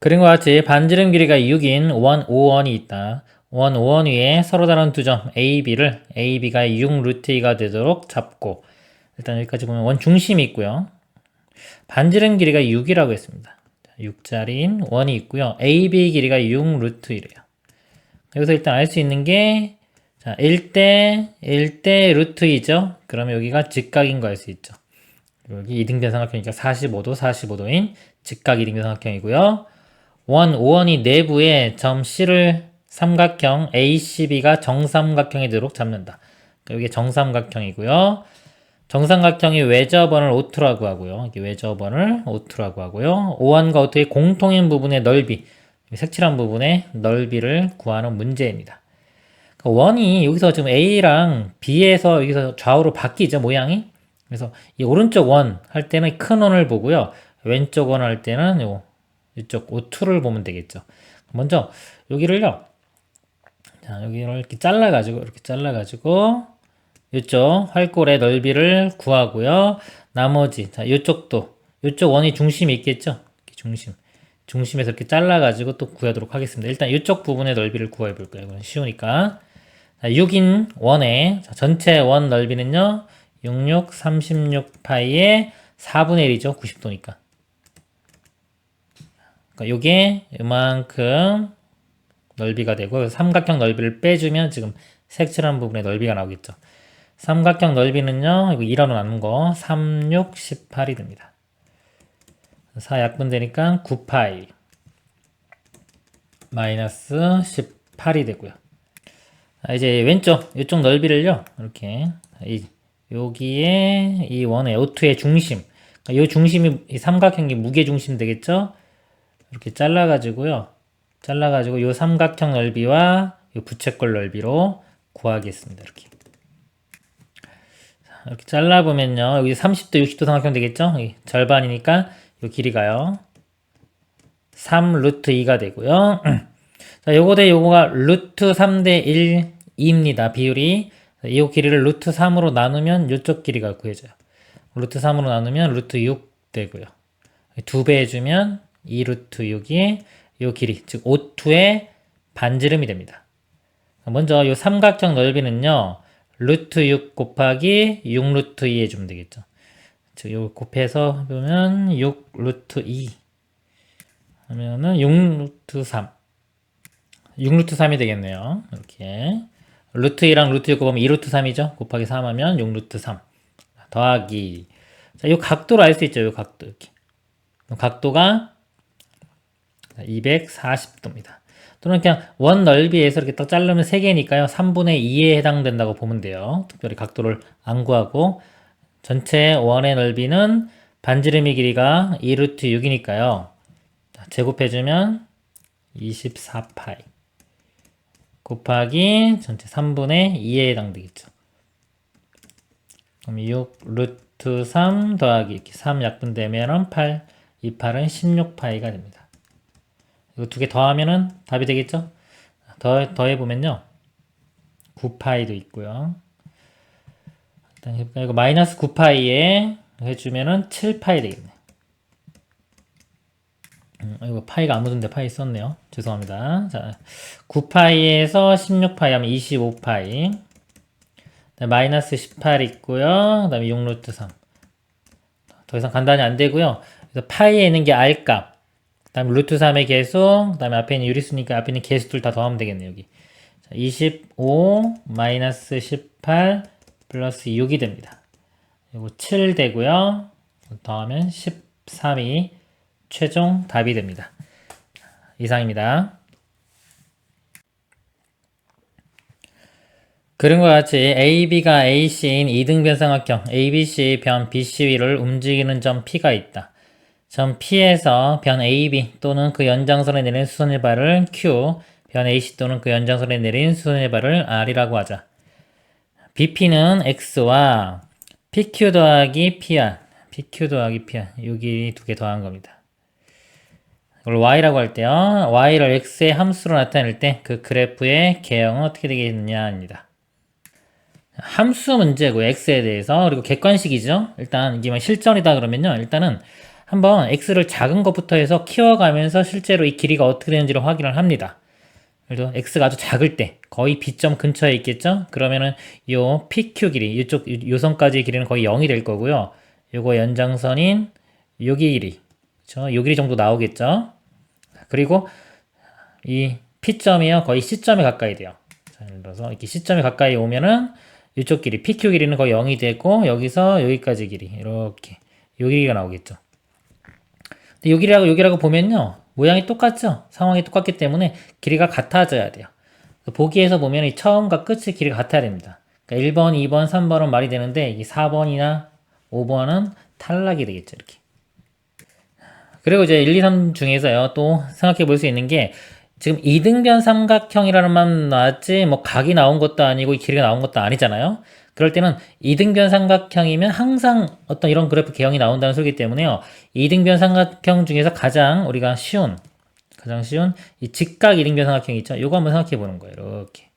그림과 같이 반지름 길이가 6인 원 5원이 있다. 원 5원 위에 서로 다른 두 점 AB를 AB가 6 루트 2가 되도록 잡고, 일단 여기까지 보면 원 중심이 있고요. 반지름 길이가 6이라고 했습니다. 6짜리인 원이 있고요. AB 길이가 6 루트 1이에요. 여기서 일단 알 수 있는 게, 자, 1대 루트 2죠. 그러면 여기가 직각인 거 알 수 있죠. 여기 이등변 삼각형이니까 45도, 45도인 직각 이등변 삼각형이고요. 원 5원이 내부에 점 C를 삼각형 ACB가 정삼각형이 되도록 잡는다. 여기 정삼각형이고요. 정삼각형이 외접원을 O2라고 하고요. 이게 외접원을 O2라고 하고요. O1과 O2의 공통인 부분의 넓이, 색칠한 부분의 넓이를 구하는 문제입니다. 원이 여기서 지금 A랑 B에서 여기서 좌우로 바뀌죠, 모양이. 그래서 이 오른쪽 원 할 때는 큰 원을 보고요. 왼쪽 원 할 때는 이쪽 O2를 보면 되겠죠. 먼저 여기를요. 자, 여기를 이렇게 잘라가지고 이쪽 활골의 넓이를 구하고요. 나머지 자, 이쪽도 이쪽 원이 중심이 있겠죠. 중심에서 이렇게 잘라가지고 또 구하도록 하겠습니다. 일단 이쪽 부분의 넓이를 구해 볼까요? 이건 쉬우니까. 자, 6인 원의 전체 원 넓이는요. 66, 36파이의 4분의 1이죠. 90도니까. 그러니까 요게 이만큼 넓이가 되고, 삼각형 넓이를 빼주면 지금 색칠한 부분의 넓이가 나오겠죠. 삼각형 넓이는요, 이거 2라로 나눈 거 3, 6, 18이 됩니다. 4 약분되니까 9파이 마이너스 18이 되고요. 이제 왼쪽 이쪽 넓이를요, 이렇게 여기에 이 원의 O2의 중심, 이 중심이 이 삼각형이 무게중심 되겠죠. 이렇게 잘라가지고요. 이 삼각형 넓이와 이 부채꼴 넓이로 구하겠습니다. 이렇게 잘라보면요. 여기 30도, 60도 삼각형 되겠죠? 절반이니까 이 길이가요. 3 루트 2가 되고요. 자, 요거 대 요거가 루트 3대 1입니다. 비율이. 이 길이를 루트 3으로 나누면 이쪽 길이가 구해져요. 루트 3으로 나누면 루트 6 되고요. 2배 해주면 2 루트 6이 이 길이, 즉 O2의 반지름이 됩니다. 먼저 이 삼각형 넓이는요, 루트 6 곱하기 6 루트 2 해주면 되겠죠. 즉, 요 곱해서 보면 6 루트 2 하면은 6 루트 3. 6 루트 3이 되겠네요. 이렇게. 루트 2랑 루트 6 곱하면 2 루트 3이죠. 곱하기 3 하면 6 루트 3. 더하기. 자, 요 각도를 알 수 있죠. 요 각도. 이렇게. 요 각도가 240도입니다. 또는 그냥 원 넓이에서 이렇게 딱 자르면 3개니까요. 3분의 2에 해당된다고 보면 돼요. 특별히 각도를 안 구하고, 전체 원의 넓이는 반지름의 길이가 2 루트 6이니까요. 제곱해주면 24파이 곱하기 전체 3분의 2에 해당되겠죠. 그럼 6 루트 3 더하기 이렇게 3 약분되면 8, 이 8은 16파이가 됩니다. 이거 두 개 더하면은 답이 되겠죠? 더해보면요. 9파이도 있고요. 일단 해볼까요? 이거 마이너스 9파이에 해주면은 7파이 되겠네. 이거 파이가 안 묻은데 파이 썼네요. 죄송합니다. 자, 9파이에서 16파이 하면 25파이. 마이너스 18 있고요. 그 다음에 6 루트 3. 더 이상 간단히 안 되고요. 그래서 파이에 있는 게 R값. 그 다음에 루트 3의 개수, 그 다음에 앞에 있는 유리수니까 앞에 있는 개수들 다 더하면 되겠네요, 여기. 자, 25 마이너스 18 플러스 6이 됩니다. 이거 7 되고요. 더하면 13이 최종 답이 됩니다. 이상입니다. 그림과 같이 AB가 AC인 이등변 삼각형 ABC 변 BC 위를 움직이는 점 P가 있다. 점 P에서 변 AB 또는 그 연장선에 내린 수선의 발을 Q, 변 AC 또는 그 연장선에 내린 수선의 발을 R이라고 하자. BP는 X와 PQ 더하기 PR, 여기 두 개 더한 겁니다. 이걸 Y라고 할 때요. Y를 X의 함수로 나타낼 때 그 그래프의 개형은 어떻게 되겠느냐입니다. 함수 문제고 X에 대해서. 그리고 객관식이죠. 일단 이게 실전이다 그러면요. 일단은 한번 x를 작은 것부터 해서 키워가면서 실제로 이 길이가 어떻게 되는지를 확인을 합니다. 그래서 x가 아주 작을 때 거의 B점 근처에 있겠죠? 그러면은 요 PQ 길이, 이쪽 요 선까지의 길이는 거의 0이 될 거고요. 요거 연장선인 요 길이, 그쵸? 요 길이 정도 나오겠죠? 그리고 이 P점이요, 거의 C점에 가까이 돼요. 자, 예를 들어서 이렇게 C점에 가까이 오면은 이쪽 길이, PQ 길이는 거의 0이 되고, 여기서 여기까지 길이, 이렇게 요 길이가 나오겠죠. 근데 요 길이라고 요 길이라고 보면요, 모양이 똑같죠? 상황이 똑같기 때문에 길이가 같아져야 돼요. 보기에서 보면 이 처음과 끝의 길이가 같아야 됩니다. 그러니까 1번, 2번, 3번은 말이 되는데 이 4번이나 5번은 탈락이 되겠죠. 이렇게. 그리고 이제 1, 2, 3 중에서요, 또 생각해 볼 수 있는 게 지금 이등변 삼각형이라는 말 나왔지 뭐 각이 나온 것도 아니고 이 길이가 나온 것도 아니잖아요. 그럴 때는 이등변 삼각형이면 항상 어떤 이런 그래프 개형이 나온다는 소리이기 때문에요. 이등변 삼각형 중에서 가장 우리가 쉬운 이 직각 이등변 삼각형이 있죠. 요거 한번 생각해 보는 거예요. 이렇게.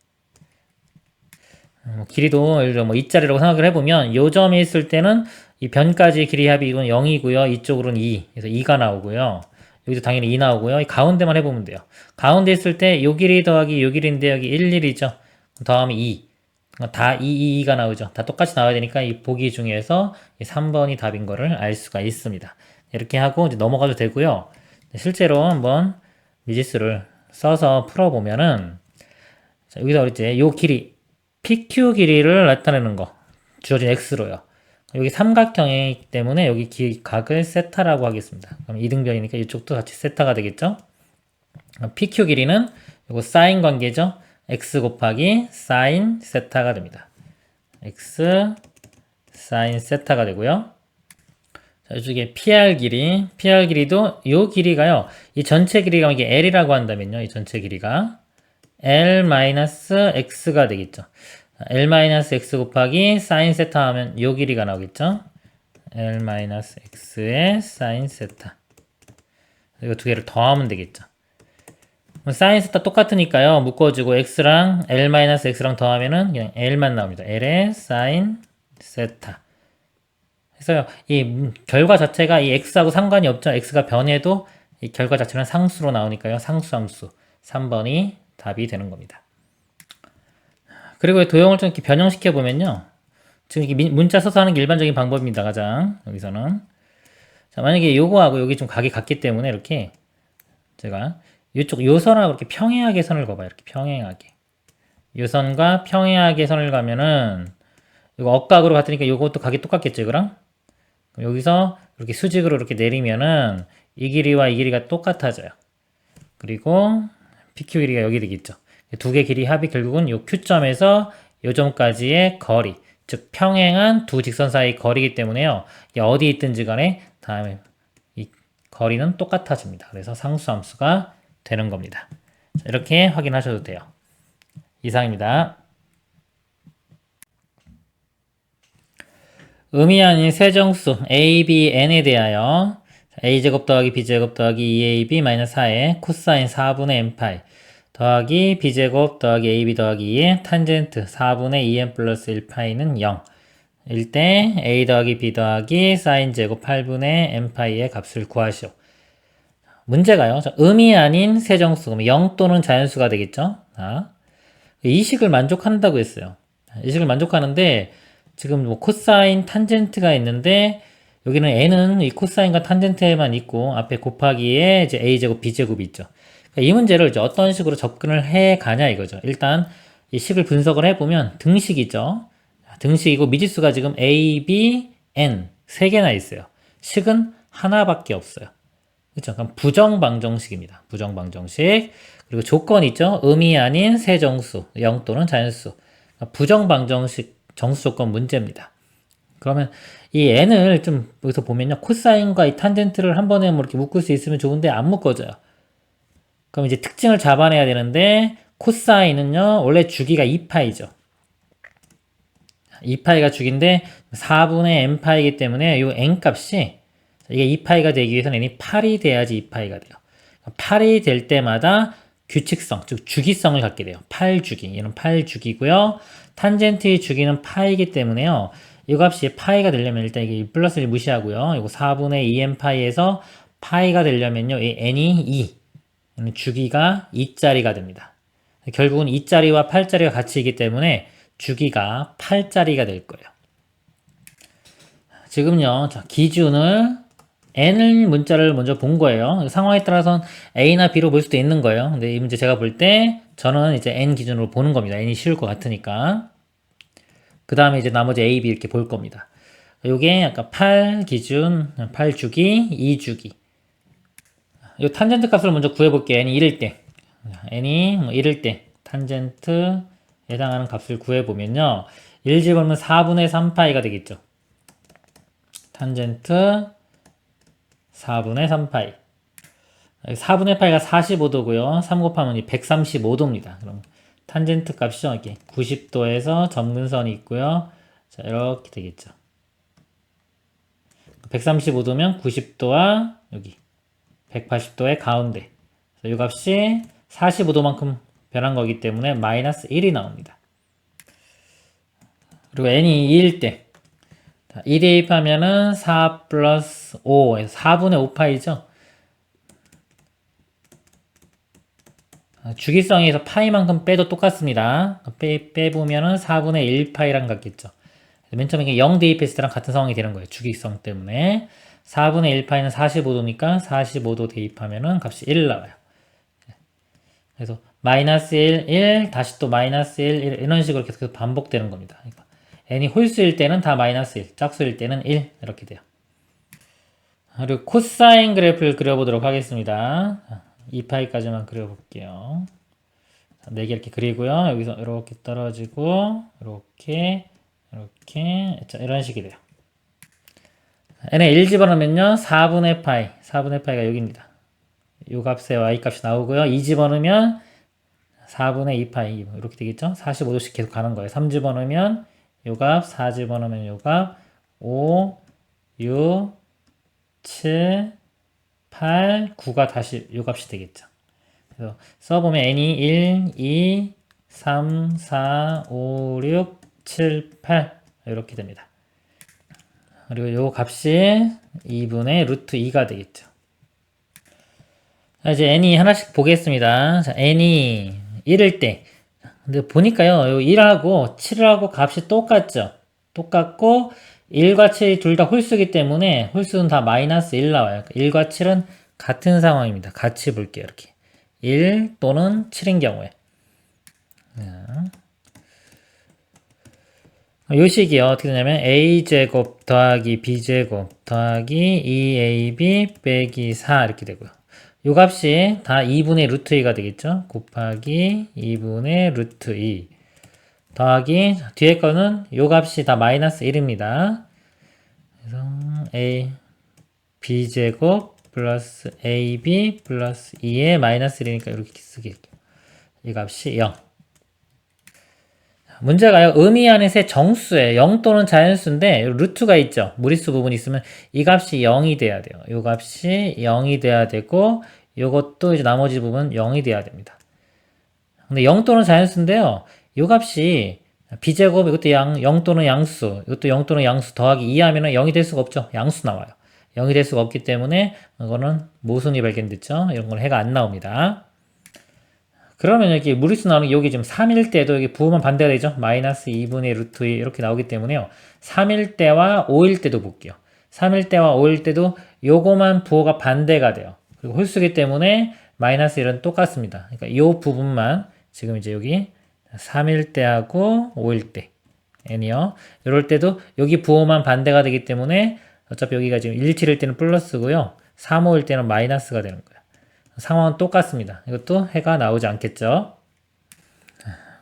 길이도 예를 들어 뭐 이자리라고 생각을 해보면 요 점에 있을 때는 이 변까지의 길이 합이 이건 0이고요. 이쪽으로는 2. 그래서 2가 나오고요. 여기도 당연히 2 나오고요. 이 가운데만 해보면 돼요. 가운데 있을 때 요 길이 더하기 요 길인데 여기 1, 1이죠. 더하면 2. 다 2, 2가 나오죠. 다 똑같이 나와야 되니까 이 보기 중에서 이 3번이 답인 거를 알 수가 있습니다. 이렇게 하고 이제 넘어가도 되고요. 실제로 한번 미지수를 써서 풀어보면은 자, 여기서 이제 요 길이 PQ 길이를 나타내는 거 주어진 X로요. 여기 삼각형이기 때문에 여기 각을 세타라고 하겠습니다. 그럼 이등변이니까 이쪽도 같이 세타가 되겠죠? PQ 길이는 이거 사인 관계죠? X 곱하기 사인 세타가 됩니다. X 사인 세타가 되고요. 자, 이쪽에 PR 길이도 이 길이가요. 이 전체 길이가 이게 L이라고 한다면요. 이 전체 길이가 L-X가 되겠죠. L-X 곱하기 사인 세타 하면 요 길이가 나오겠죠. L-X의 사인 세타. 이거 두 개를 더하면 되겠죠. 사인 세타 똑같으니까요. 묶어주고 X랑 L-X랑 더하면은 그냥 L만 나옵니다. L의 사인 세타. 그래서 이 결과 자체가 이 X하고 상관이 없죠. X가 변해도 이 결과 자체는 상수로 나오니까요. 상수함수 3번이 답이 되는 겁니다. 그리고 도형을 좀 이렇게 변형시켜 보면요. 지금 이렇게 문자 써서 하는 게 일반적인 방법입니다. 가장 여기서는 자, 만약에 요거하고 여기 좀 각이 같기 때문에 이렇게 제가 이쪽 요선하고 이렇게 평행하게 선을 그어봐요. 이렇게 평행하게 요선과 평행하게 선을 가면은 이거 억각으로 같으니까 요것도 각이 똑같겠죠, 이거랑? 그럼 여기서 이렇게 수직으로 이렇게 내리면은 이 길이와 이 길이가 똑같아져요. 그리고 PQ 길이가 여기 되겠죠. 두 개 길이 합이 결국은 요 Q점에서 요 점까지의 거리, 즉 평행한 두 직선 사이 거리이기 때문에요. 어디 있든지 간에 다음에 이 거리는 똑같아집니다. 그래서 상수함수가 되는 겁니다. 이렇게 확인하셔도 돼요. 이상입니다. 음이 아닌 세정수 a, b, n에 대하여 a제곱 더하기 b제곱 더하기 2ab 마이너스 4의 코사인 4분의 n파이 더하기 b제곱 더하기 ab 더하기 2의 탄젠트 4분의 2n 플러스 1파이는 0 일 때 a 더하기 b 더하기 사인 제곱 8분의 n파이의 값을 구하시오. 문제가요. 음이 아닌 세정수, 0 또는 자연수가 되겠죠. 이 식을 만족한다고 했어요. 이 식을 만족하는데 지금 뭐 코사인 탄젠트가 있는데 여기는 n은 이 코사인과 탄젠트에만 있고 앞에 곱하기에 이제 a제곱 b제곱이 있죠. 그러니까 이 문제를 이제 어떤 식으로 접근을 해 가냐 이거죠. 일단 이 식을 분석을 해보면 등식이죠. 등식이고 미지수가 지금 a, b, n 세 개나 있어요. 식은 하나밖에 없어요. 그렇죠? 그럼 부정방정식입니다. 부정방정식. 그리고 조건이 있죠. 음이 아닌 세정수, 0 또는 자연수. 그러니까 부정방정식 정수 조건 문제입니다. 그러면 이 n을 좀 여기서 보면요. 코사인과 이 탄젠트를 한 번에 뭐 이렇게 묶을 수 있으면 좋은데 안 묶어져요. 그럼 이제 특징을 잡아내야 되는데 코사인은요. 원래 주기가 2파이죠. 2파이가 주기인데 4분의 n파이기 때문에 이 n값이 이게 2파이가 되기 위해서는 n이 8이 돼야지 2파이가 돼요. 8이 될 때마다 규칙성, 즉 주기성을 갖게 돼요. 8주기. 얘는 8주기고요. 탄젠트의 주기는 파이기 때문에요. 이 값이 파이가 되려면 일단 이게 플러스를 무시하고요. 이거 4분의 2n파이에서 파이가 되려면요. 이 n이 2. 주기가 2짜리가 됩니다. 결국은 2짜리와 8짜리가 같이이기 때문에 주기가 8짜리가 될 거예요. 지금요. 자, 기준을 n을 문자를 먼저 본 거예요. 상황에 따라서는 a나 b로 볼 수도 있는 거예요. 근데 이 문제 제가 볼 때 저는 이제 n 기준으로 보는 겁니다. n이 쉬울 것 같으니까. 그 다음에 이제 나머지 a, b 이렇게 볼 겁니다. 요게 약간 8 기준, 8주기, 2주기. 요 탄젠트 값을 먼저 구해볼게요. n이 1일 때. n이 뭐 1일 때 탄젠트에 해당하는 값을 구해보면요. 1 집어넣으면 4분의 3파이가 되겠죠. 탄젠트 4분의 3파이. 4분의 파이가 45도고요. 3 곱하면 135도입니다. 그럼 탄젠트 값이죠. 이렇게 90도에서 점근선이 있고요. 자, 이렇게 되겠죠. 135도면 90도와 여기 180도의 가운데. 이 값이 45도만큼 변한 거기 때문에 마이너스 1이 나옵니다. 그리고 n이 2일 때 1 대입하면은 4 플러스 5, 4분의 5파이죠. 주기성에서 파이만큼 빼도 똑같습니다. 빼보면은 4분의 1파이랑 같겠죠. 맨 처음에 0 대입했을 때랑 같은 상황이 되는 거예요. 주기성 때문에. 4분의 1파이는 45도니까 45도 대입하면은 값이 1 나와요. 그래서 마이너스 1, 1, 다시 또 마이너스 1, 이런 식으로 계속 반복되는 겁니다. 그러니까 n이 홀수일 때는 다 마이너스 1, 짝수일 때는 1 이렇게 돼요. 그리고 코사인 그래프를 그려보도록 하겠습니다. 2파이까지만 그려볼게요. 4개 이렇게 그리고요. 여기서 이렇게 떨어지고 이렇게 자, 이런 식이 돼요. n에 1 집어넣으면요. 4분의 파이, 4분의 파이가 여기입니다. 요 값에 y 값이 나오고요. 2 집어넣으면 4분의 2파이 이렇게 되겠죠. 45도씩 계속 가는 거예요. 3 집어넣으면 요 값, 4 집어넣으면 요 값, 5, 6, 7, 8, 9가 다시 요 값이 되겠죠. 그래서 써보면 n이 1, 2, 3, 4, 5, 6, 7, 8 이렇게 됩니다. 그리고 요 값이 2분의 루트 2가 되겠죠. 자, 이제 n이 하나씩 보겠습니다. 자, n이 1일 때. 근데 보니까요, 요 1하고 7하고 값이 똑같죠? 똑같고, 1과 7이 둘 다 홀수기 때문에 홀수는 다 마이너스 1 나와요. 1과 7은 같은 상황입니다. 같이 볼게요. 이렇게. 1 또는 7인 경우에. 요 식이요. 어떻게 되냐면 a제곱 더하기 b제곱 더하기 2ab 빼기 4 이렇게 되고요. 요 값이 다 2분의 루트 2가 되겠죠. 곱하기 2분의 루트 2 더하기 뒤에 거는 요 값이 다 마이너스 1입니다. 그래서 a b제곱 플러스 ab 플러스 2의 마이너스 1이니까 이렇게 쓰겠죠. 이 값이 0. 문제가요. 의미 안에서의 정수예요. 0 또는 자연수인데 루트가 있죠. 무리수 부분이 있으면 이 값이 0이 돼야 돼요. 이 값이 0이 돼야 되고 이것도 이제 나머지 부분 0이 돼야 됩니다. 근데 0 또는 자연수인데요. 이 값이 b제곱 이것도 0 또는 양수 이것도 0 또는 양수 더하기 2 하면은 0이 될 수가 없죠. 양수 나와요. 0이 될 수가 없기 때문에 이거는 모순이 발견됐죠. 이런 건 해가 안 나옵니다. 그러면 여기 무리수 나오는 게 여기 지금 3일 때도 여기 부호만 반대가 되죠. 마이너스 2분의 루트 2 이렇게 나오기 때문에요. 3일 때와 5일 때도 볼게요. 3일 때와 5일 때도 요거만 부호가 반대가 돼요. 그리고 홀수기 때문에 마이너스 1은 똑같습니다. 그러니까 이 부분만 지금 이제 여기 3일 때하고 5일 때 n이요. 이럴 때도 여기 부호만 반대가 되기 때문에 어차피 여기가 지금 1, 7일 때는 플러스고요. 3, 5일 때는 마이너스가 되는 거예요. 상황은 똑같습니다. 이것도 해가 나오지 않겠죠.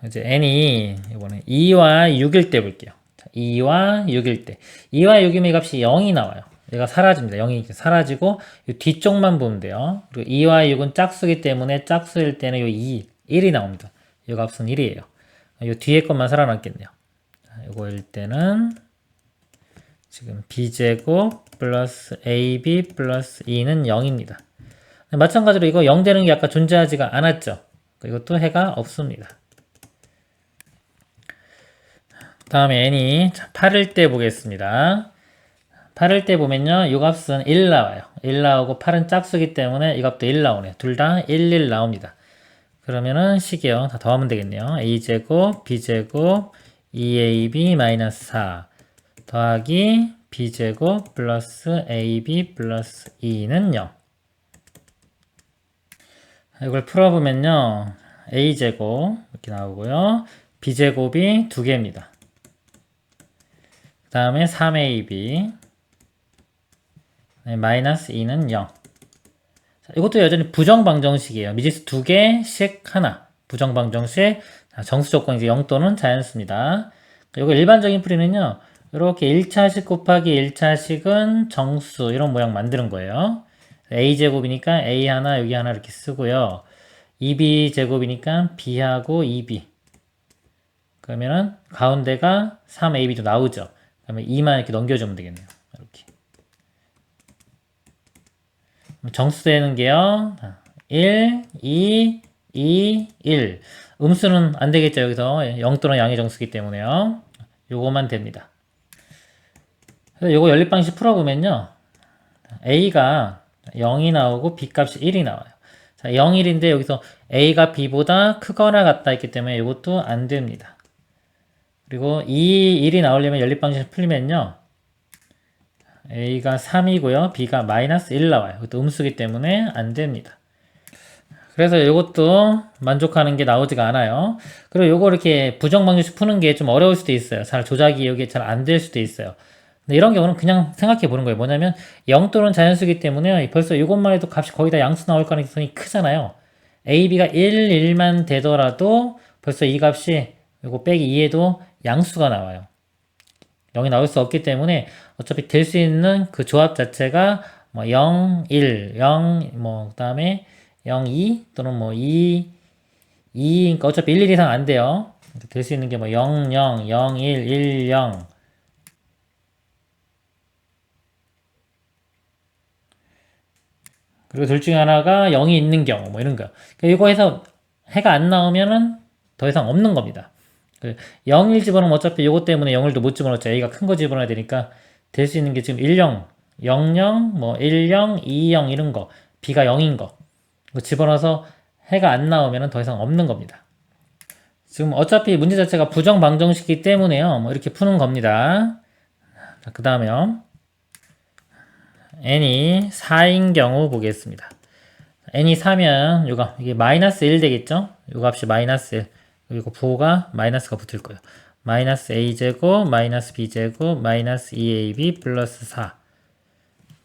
이제 n이 이번에 2와 6일 때 볼게요. 2와 6일 때. 2와 6이면 이 값이 0이 나와요. 얘가 사라집니다. 0이 사라지고 이 뒤쪽만 보면 돼요. 그리고 2와 6은 짝수기 때문에 짝수일 때는 이 1이 나옵니다. 이 값은 1이에요. 이 뒤에 것만 살아남겠네요. 이거일 때는 지금 b제곱 플러스 ab 플러스 2는 0입니다. 마찬가지로 이거 0 되는 게 아까 존재하지가 않았죠. 이것도 해가 없습니다. 다음에 n이 8일 때 보겠습니다. 8일 때 보면요. 이 값은 1 나와요. 1 나오고 8은 짝수기 때문에 이 값도 1 나오네요. 둘 다 1, 1 나옵니다. 그러면은 식이요. 다 더하면 되겠네요. a제곱, b제곱, 2ab-4 더하기 b제곱 플러스 ab 플러스 2는 0. 이걸 풀어보면요. a제곱 이렇게 나오고요. b제곱이 2개입니다. 그 다음에 3ab 마이너스 2는 0. 자, 이것도 여전히 부정방정식이에요. 미지수 2개씩 하나. 부정방정식. 정수 조건 이제 0 또는 자연수입니다. 이거 일반적인 풀이는요. 이렇게 1차식 곱하기 1차식은 정수 이런 모양 만드는 거예요. a제곱이니까 a 하나 여기 하나 이렇게 쓰고요. 2b제곱이니까 b하고 2b. 그러면은 가운데가 3ab도 나오죠. 그러면 2만 이렇게 넘겨주면 되겠네요. 이렇게. 정수 되는 게요. 1, 2, 2, 1. 음수는 안 되겠죠. 여기서 0 또는 양의 정수기 때문에요. 요거만 됩니다. 그래서 요거 연립방식 풀어보면요. a가 0이 나오고 b 값이 1이 나와요. 자, 0, 1인데 여기서 a가 b보다 크거나 같다 했기 때문에 이것도 안 됩니다. 그리고 2, 1이 나오려면 연립방식 풀리면요. a가 3이고요. b가 마이너스 1 나와요. 이것도 음수기 때문에 안 됩니다. 그래서 이것도 만족하는 게 나오지가 않아요. 그리고 요거 이렇게 부정방정식 푸는 게 좀 어려울 수도 있어요. 잘 조작이 이게 잘 안 될 수도 있어요. 근데 이런 경우는 그냥 생각해 보는 거예요. 뭐냐면 0 또는 자연수기 때문에 벌써 이것만 해도 값이 거의 다 양수 나올 가능성이 크잖아요. a, b가 1, 1만 되더라도 벌써 이 값이 이거 빼기 2에도 양수가 나와요. 0이 나올 수 없기 때문에 어차피 될 수 있는 그 조합 자체가 뭐 0, 1, 0, 뭐 그 다음에 0, 2 또는 뭐 2, 그러니까 어차피 1, 1 이상 안 돼요. 될 수 있는 게 뭐 0, 0, 0, 1, 1, 0. 그리고 둘 중에 하나가 0이 있는 경우 뭐 이런 거. 그러니까 이거 해서 해가 안 나오면은 더 이상 없는 겁니다. 0, 1 집어넣으면 어차피 이것 때문에 0을도 못 집어넣죠. a가 큰 거 집어넣어야 되니까 될 수 있는 게 지금 1, 0, 0, 0, 뭐 1, 0, 2, 0 이런 거. b가 0인 거. 집어넣어서 해가 안 나오면 더 이상 없는 겁니다. 지금 어차피 문제 자체가 부정방정식이기 때문에요. 뭐 이렇게 푸는 겁니다. 그 다음에요. n이 4인 경우 보겠습니다. n이 4면 이게 마이너스 1 되겠죠? 이 값이 마이너스 1. 그리고 부호가 마이너스가 붙을 거예요. 마이너스 a제곱, 마이너스 b제곱, 마이너스 2ab 플러스 4.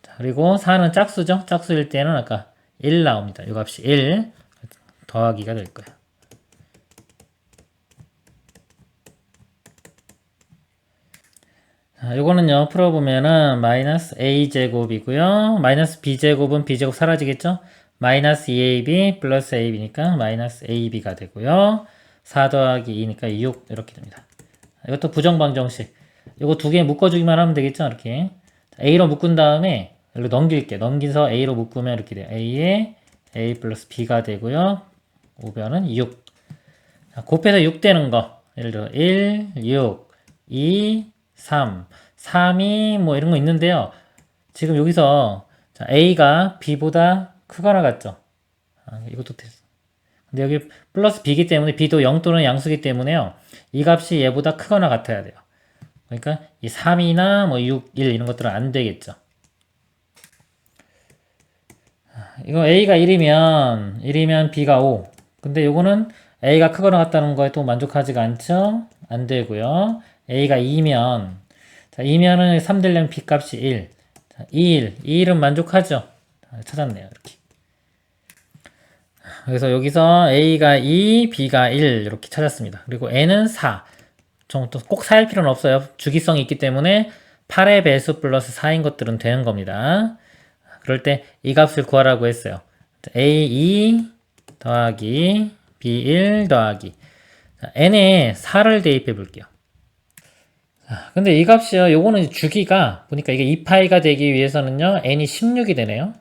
자, 그리고 4는 짝수죠? 짝수일 때는 아까 1 나옵니다. 이 값이 1 더하기가 될 거예요. 자, 요거는요, 풀어보면은 마이너스 a제곱이고요. 마이너스 b제곱은 b제곱 사라지겠죠? 마이너스 2ab 플러스 ab니까 마이너스 ab가 되고요. 4 더하기 2니까 6 이렇게 됩니다. 이것도 부정방정식. 이거 두 개 묶어주기만 하면 되겠죠? 이렇게 a로 묶은 다음에 여기로 넘길게. 넘기서 a로 묶으면 이렇게 돼요. a에 a 플러스 b가 되고요. 우변은 6. 자, 곱해서 6 되는 거. 예를 들어 1, 6, 2, 3. 3이 뭐 이런 거 있는데요. 지금 여기서 자, a가 b보다 크거나 같죠? 이것도 됐어. 근데 여기 플러스 b이기 때문에 b도 0 또는 양수기 때문에요. 이 값이 얘보다 크거나 같아야 돼요. 그러니까 이 3이나 뭐 6, 1 이런 것들은 안 되겠죠. 이거 a가 1이면 b가 5. 근데 요거는 a가 크거나 같다는 거에 또 만족하지가 않죠? 안 되고요. a가 2면 자, 2면은 3 되려면 b 값이 1. 자, 2, 1은 만족하죠? 찾았네요. 이렇게. 그래서 여기서 a가 2, b가 1 이렇게 찾았습니다. 그리고 n은 4. 또 꼭 4일 필요는 없어요. 주기성이 있기 때문에 8의 배수 플러스 4인 것들은 되는 겁니다. 그럴 때 이 값을 구하라고 했어요. a2 더하기 b1 더하기 n에 4를 대입해 볼게요. 근데 이 값이요. 요거는 주기가 보니까 이게 2파이가 되기 위해서는요. n이 16이 되네요.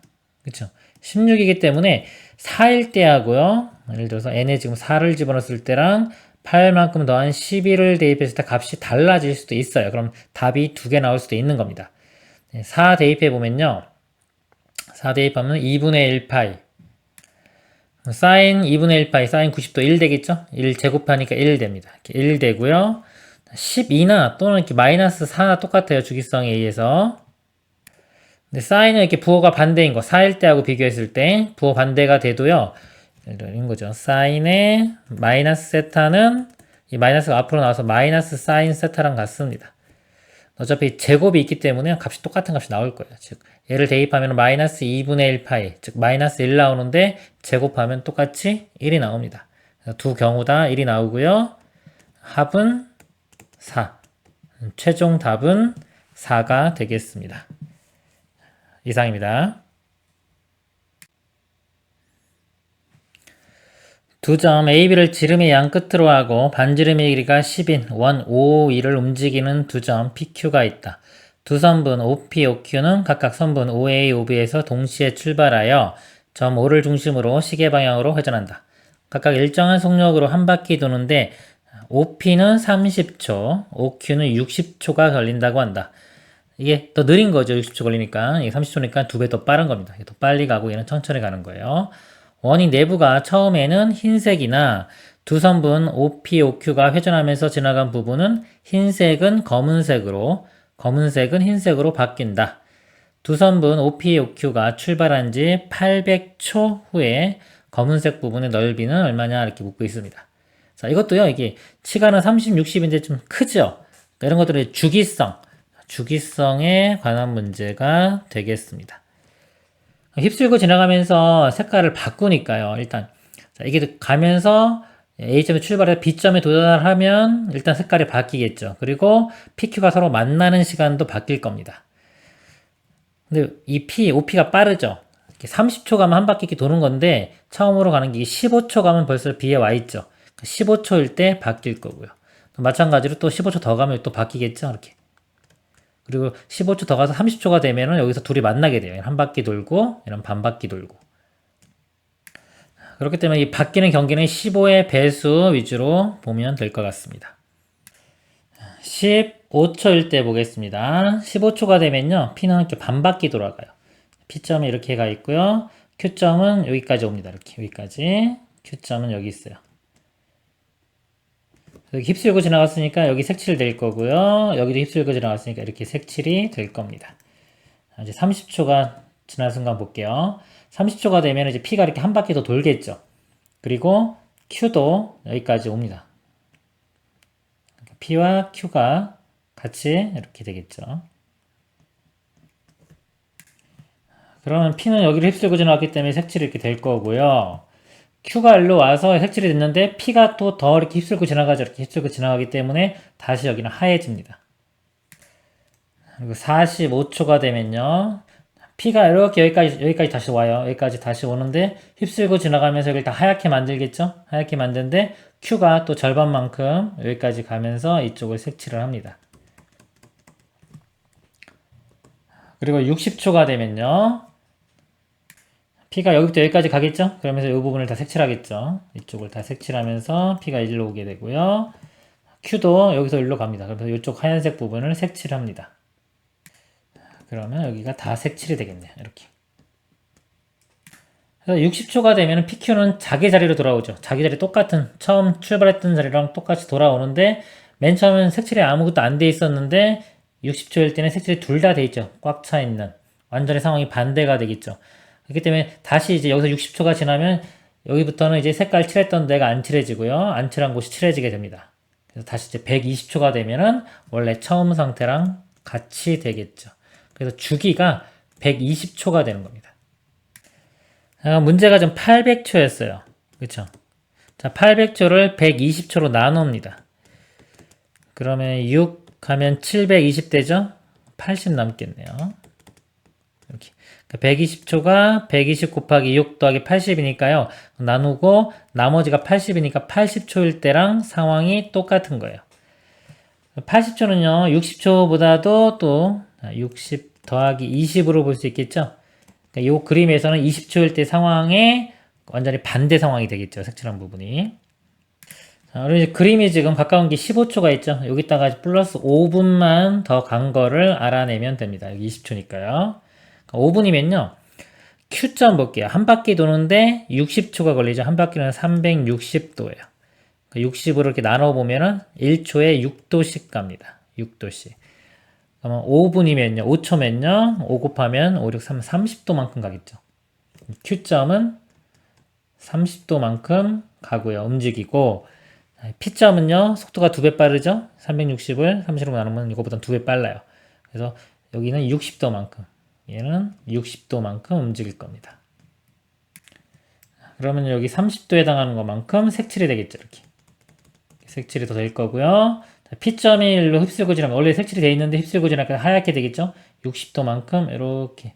그쵸? 16이기 때문에 4일 때 하고요. 예를 들어서 n에 지금 4를 집어넣었을 때랑 8만큼 더한 11을 대입했을 때 값이 달라질 수도 있어요. 그럼 답이 두 개 나올 수도 있는 겁니다. 4 대입해 보면요. 4 대입하면 2분의 1 파이. 사인 2분의 1 파이, 사인 90도 1 되겠죠? 1 제곱하니까 1 됩니다. 이렇게 1 되고요. 12나 또는 이렇게 마이너스 4나 똑같아요. 주기성에 의해서. 근데 사인은 이렇게 부호가 반대인 거, 4일 때하고 비교했을 때 부호 반대가 돼도요. 이런 거죠. 사인의 마이너스 세타는 이 마이너스가 앞으로 나와서 마이너스 사인 세타랑 같습니다. 어차피 제곱이 있기 때문에 값이 똑같은 값이 나올 거예요. 즉 얘를 대입하면 마이너스 2분의 1 파이, 즉 마이너스 1 나오는데 제곱하면 똑같이 1이 나옵니다. 두 경우 다 1이 나오고요. 합은 4. 최종 답은 4가 되겠습니다. 이상입니다. 두 점 AB를 지름의 양 끝으로 하고 반지름의 길이가 10인 원 OOE를 움직이는 두 점 PQ가 있다. 두 선분 OP, OQ는 각각 선분 OA, OB에서 동시에 출발하여 점 O를 중심으로 시계 방향으로 회전한다. 각각 일정한 속력으로 한 바퀴 도는데 OP는 30초, OQ는 60초가 걸린다고 한다. 이게 더 느린 거죠. 60초 걸리니까. 이게 30초니까 두 배 더 빠른 겁니다. 더 빨리 가고 얘는 천천히 가는 거예요. 원이 내부가 처음에는 흰색이나 두 선분 OP, OQ가 회전하면서 지나간 부분은 흰색은 검은색으로, 검은색은 흰색으로 바뀐다. 두 선분 OP, OQ가 출발한 지 800초 후에 검은색 부분의 넓이는 얼마냐 이렇게 묻고 있습니다. 자, 이것도요, 이게 시간은 30, 60인데 좀 크죠? 이런 것들의 주기성에 관한 문제가 되겠습니다. 휩쓸고 지나가면서 색깔을 바꾸니까요. 일단 자, 이게 가면서 A점에 출발해 B점에 도달하면 일단 색깔이 바뀌겠죠. 그리고 PQ가 서로 만나는 시간도 바뀔 겁니다. 근데 이 OP가 빠르죠. 30초 가면 한 바퀴 도는 건데 처음으로 가는 게 15초 가면 벌써 B에 와 있죠. 15초일 때 바뀔 거고요. 마찬가지로 또 15초 더 가면 또 바뀌겠죠. 이렇게. 그리고 15초 더 가서 30초가 되면은 여기서 둘이 만나게 돼요. 한 바퀴 돌고, 이런 반 바퀴 돌고. 그렇기 때문에 이 바뀌는 경기는 15의 배수 위주로 보면 될 것 같습니다. 15초일 때 보겠습니다. 15초가 되면요. P는 이렇게 반 바퀴 돌아가요. P점이 이렇게 가 있고요. Q점은 여기까지 옵니다. 이렇게 여기까지. Q점은 여기 있어요. 여기 휩쓸고 지나갔으니까 여기 색칠 될 거고요. 여기도 휩쓸고 지나갔으니까 이렇게 색칠이 될 겁니다. 이제 30초가 지난 순간 볼게요. 30초가 되면 이제 P가 이렇게 한 바퀴 더 돌겠죠. 그리고 Q도 여기까지 옵니다. P와 Q가 같이 이렇게 되겠죠. 그러면 P는 여기를 휩쓸고 지나갔기 때문에 색칠이 이렇게 될 거고요. Q가 일로 와서 색칠이 됐는데 P가 또 더 이렇게 휩쓸고 지나가죠. 이렇게 휩쓸고 지나가기 때문에 다시 여기는 하얘집니다. 그리고 45초가 되면요. P가 이렇게 여기까지 다시 와요. 여기까지 다시 오는데 휩쓸고 지나가면서 여기를 다 하얗게 만들겠죠? 하얗게 만드는데 Q가 또 절반만큼 여기까지 가면서 이쪽을 색칠을 합니다. 그리고 60초가 되면요. P가 여기부터 여기까지 가겠죠? 그러면서 이 부분을 다 색칠하겠죠? 이쪽을 다 색칠하면서 P가 일로 오게 되고요. Q도 여기서 일로 갑니다. 그래서 이쪽 하얀색 부분을 색칠합니다. 그러면 여기가 다 색칠이 되겠네요. 이렇게. 그래서 60초가 되면 PQ는 자기 자리로 돌아오죠. 자기 자리 똑같은 처음 출발했던 자리랑 똑같이 돌아오는데 맨 처음엔 색칠이 아무것도 안 돼 있었는데 60초일 때는 색칠이 둘 다 돼 있죠. 꽉 차 있는. 완전히 상황이 반대가 되겠죠. 그렇기 때문에 다시 이제 여기서 60초가 지나면 여기부터는 이제 색깔 칠했던 데가 안 칠해지고요. 안 칠한 곳이 칠해지게 됩니다. 그래서 다시 이제 120초가 되면은 원래 처음 상태랑 같이 되겠죠. 그래서 주기가 120초가 되는 겁니다. 문제가 좀 800초였어요. 그쵸? 자, 800초를 120초로 나눕니다. 그러면 6 하면 720되죠? 80 남겠네요. 이렇게. 120초가 120 곱하기 6 더하기 80이니까요. 나누고 나머지가 80이니까 80초일 때랑 상황이 똑같은 거예요. 80초는요. 60초보다도 또 60 더하기 20으로 볼 수 있겠죠. 이 그림에서는 20초일 때 상황에 완전히 반대 상황이 되겠죠. 색칠한 부분이. 자, 그리고 이제 그림이 지금 가까운 게 15초가 있죠. 여기다가 플러스 5분만 더 간 거를 알아내면 됩니다. 여기 20초니까요. 5분이면요. Q점 볼게요. 한 바퀴 도는데 60초가 걸리죠. 한 바퀴는 360도예요. 60으로 이렇게 나눠보면은 1초에 6도씩 갑니다. 6도씩. 그러면 5분이면요. 5초면요. 5 곱하면 5, 6, 3, 30도만큼 가겠죠. Q점은 30도만큼 가고요. 움직이고, P점은요. 속도가 2배 빠르죠. 360을 30으로 나누면 이거보다 2배 빨라요. 그래서 여기는 60도만큼, 얘는 60도만큼 움직일 겁니다. 그러면 여기 30도에 해당하는 것만큼 색칠이 되겠죠. 이렇게. 색칠이 더 될 거고요. P점이 일로 휩쓸고 지나면 원래 색칠이 되어 있는데 휩쓸고 지나니까 하얗게 되겠죠. 60도만큼 이렇게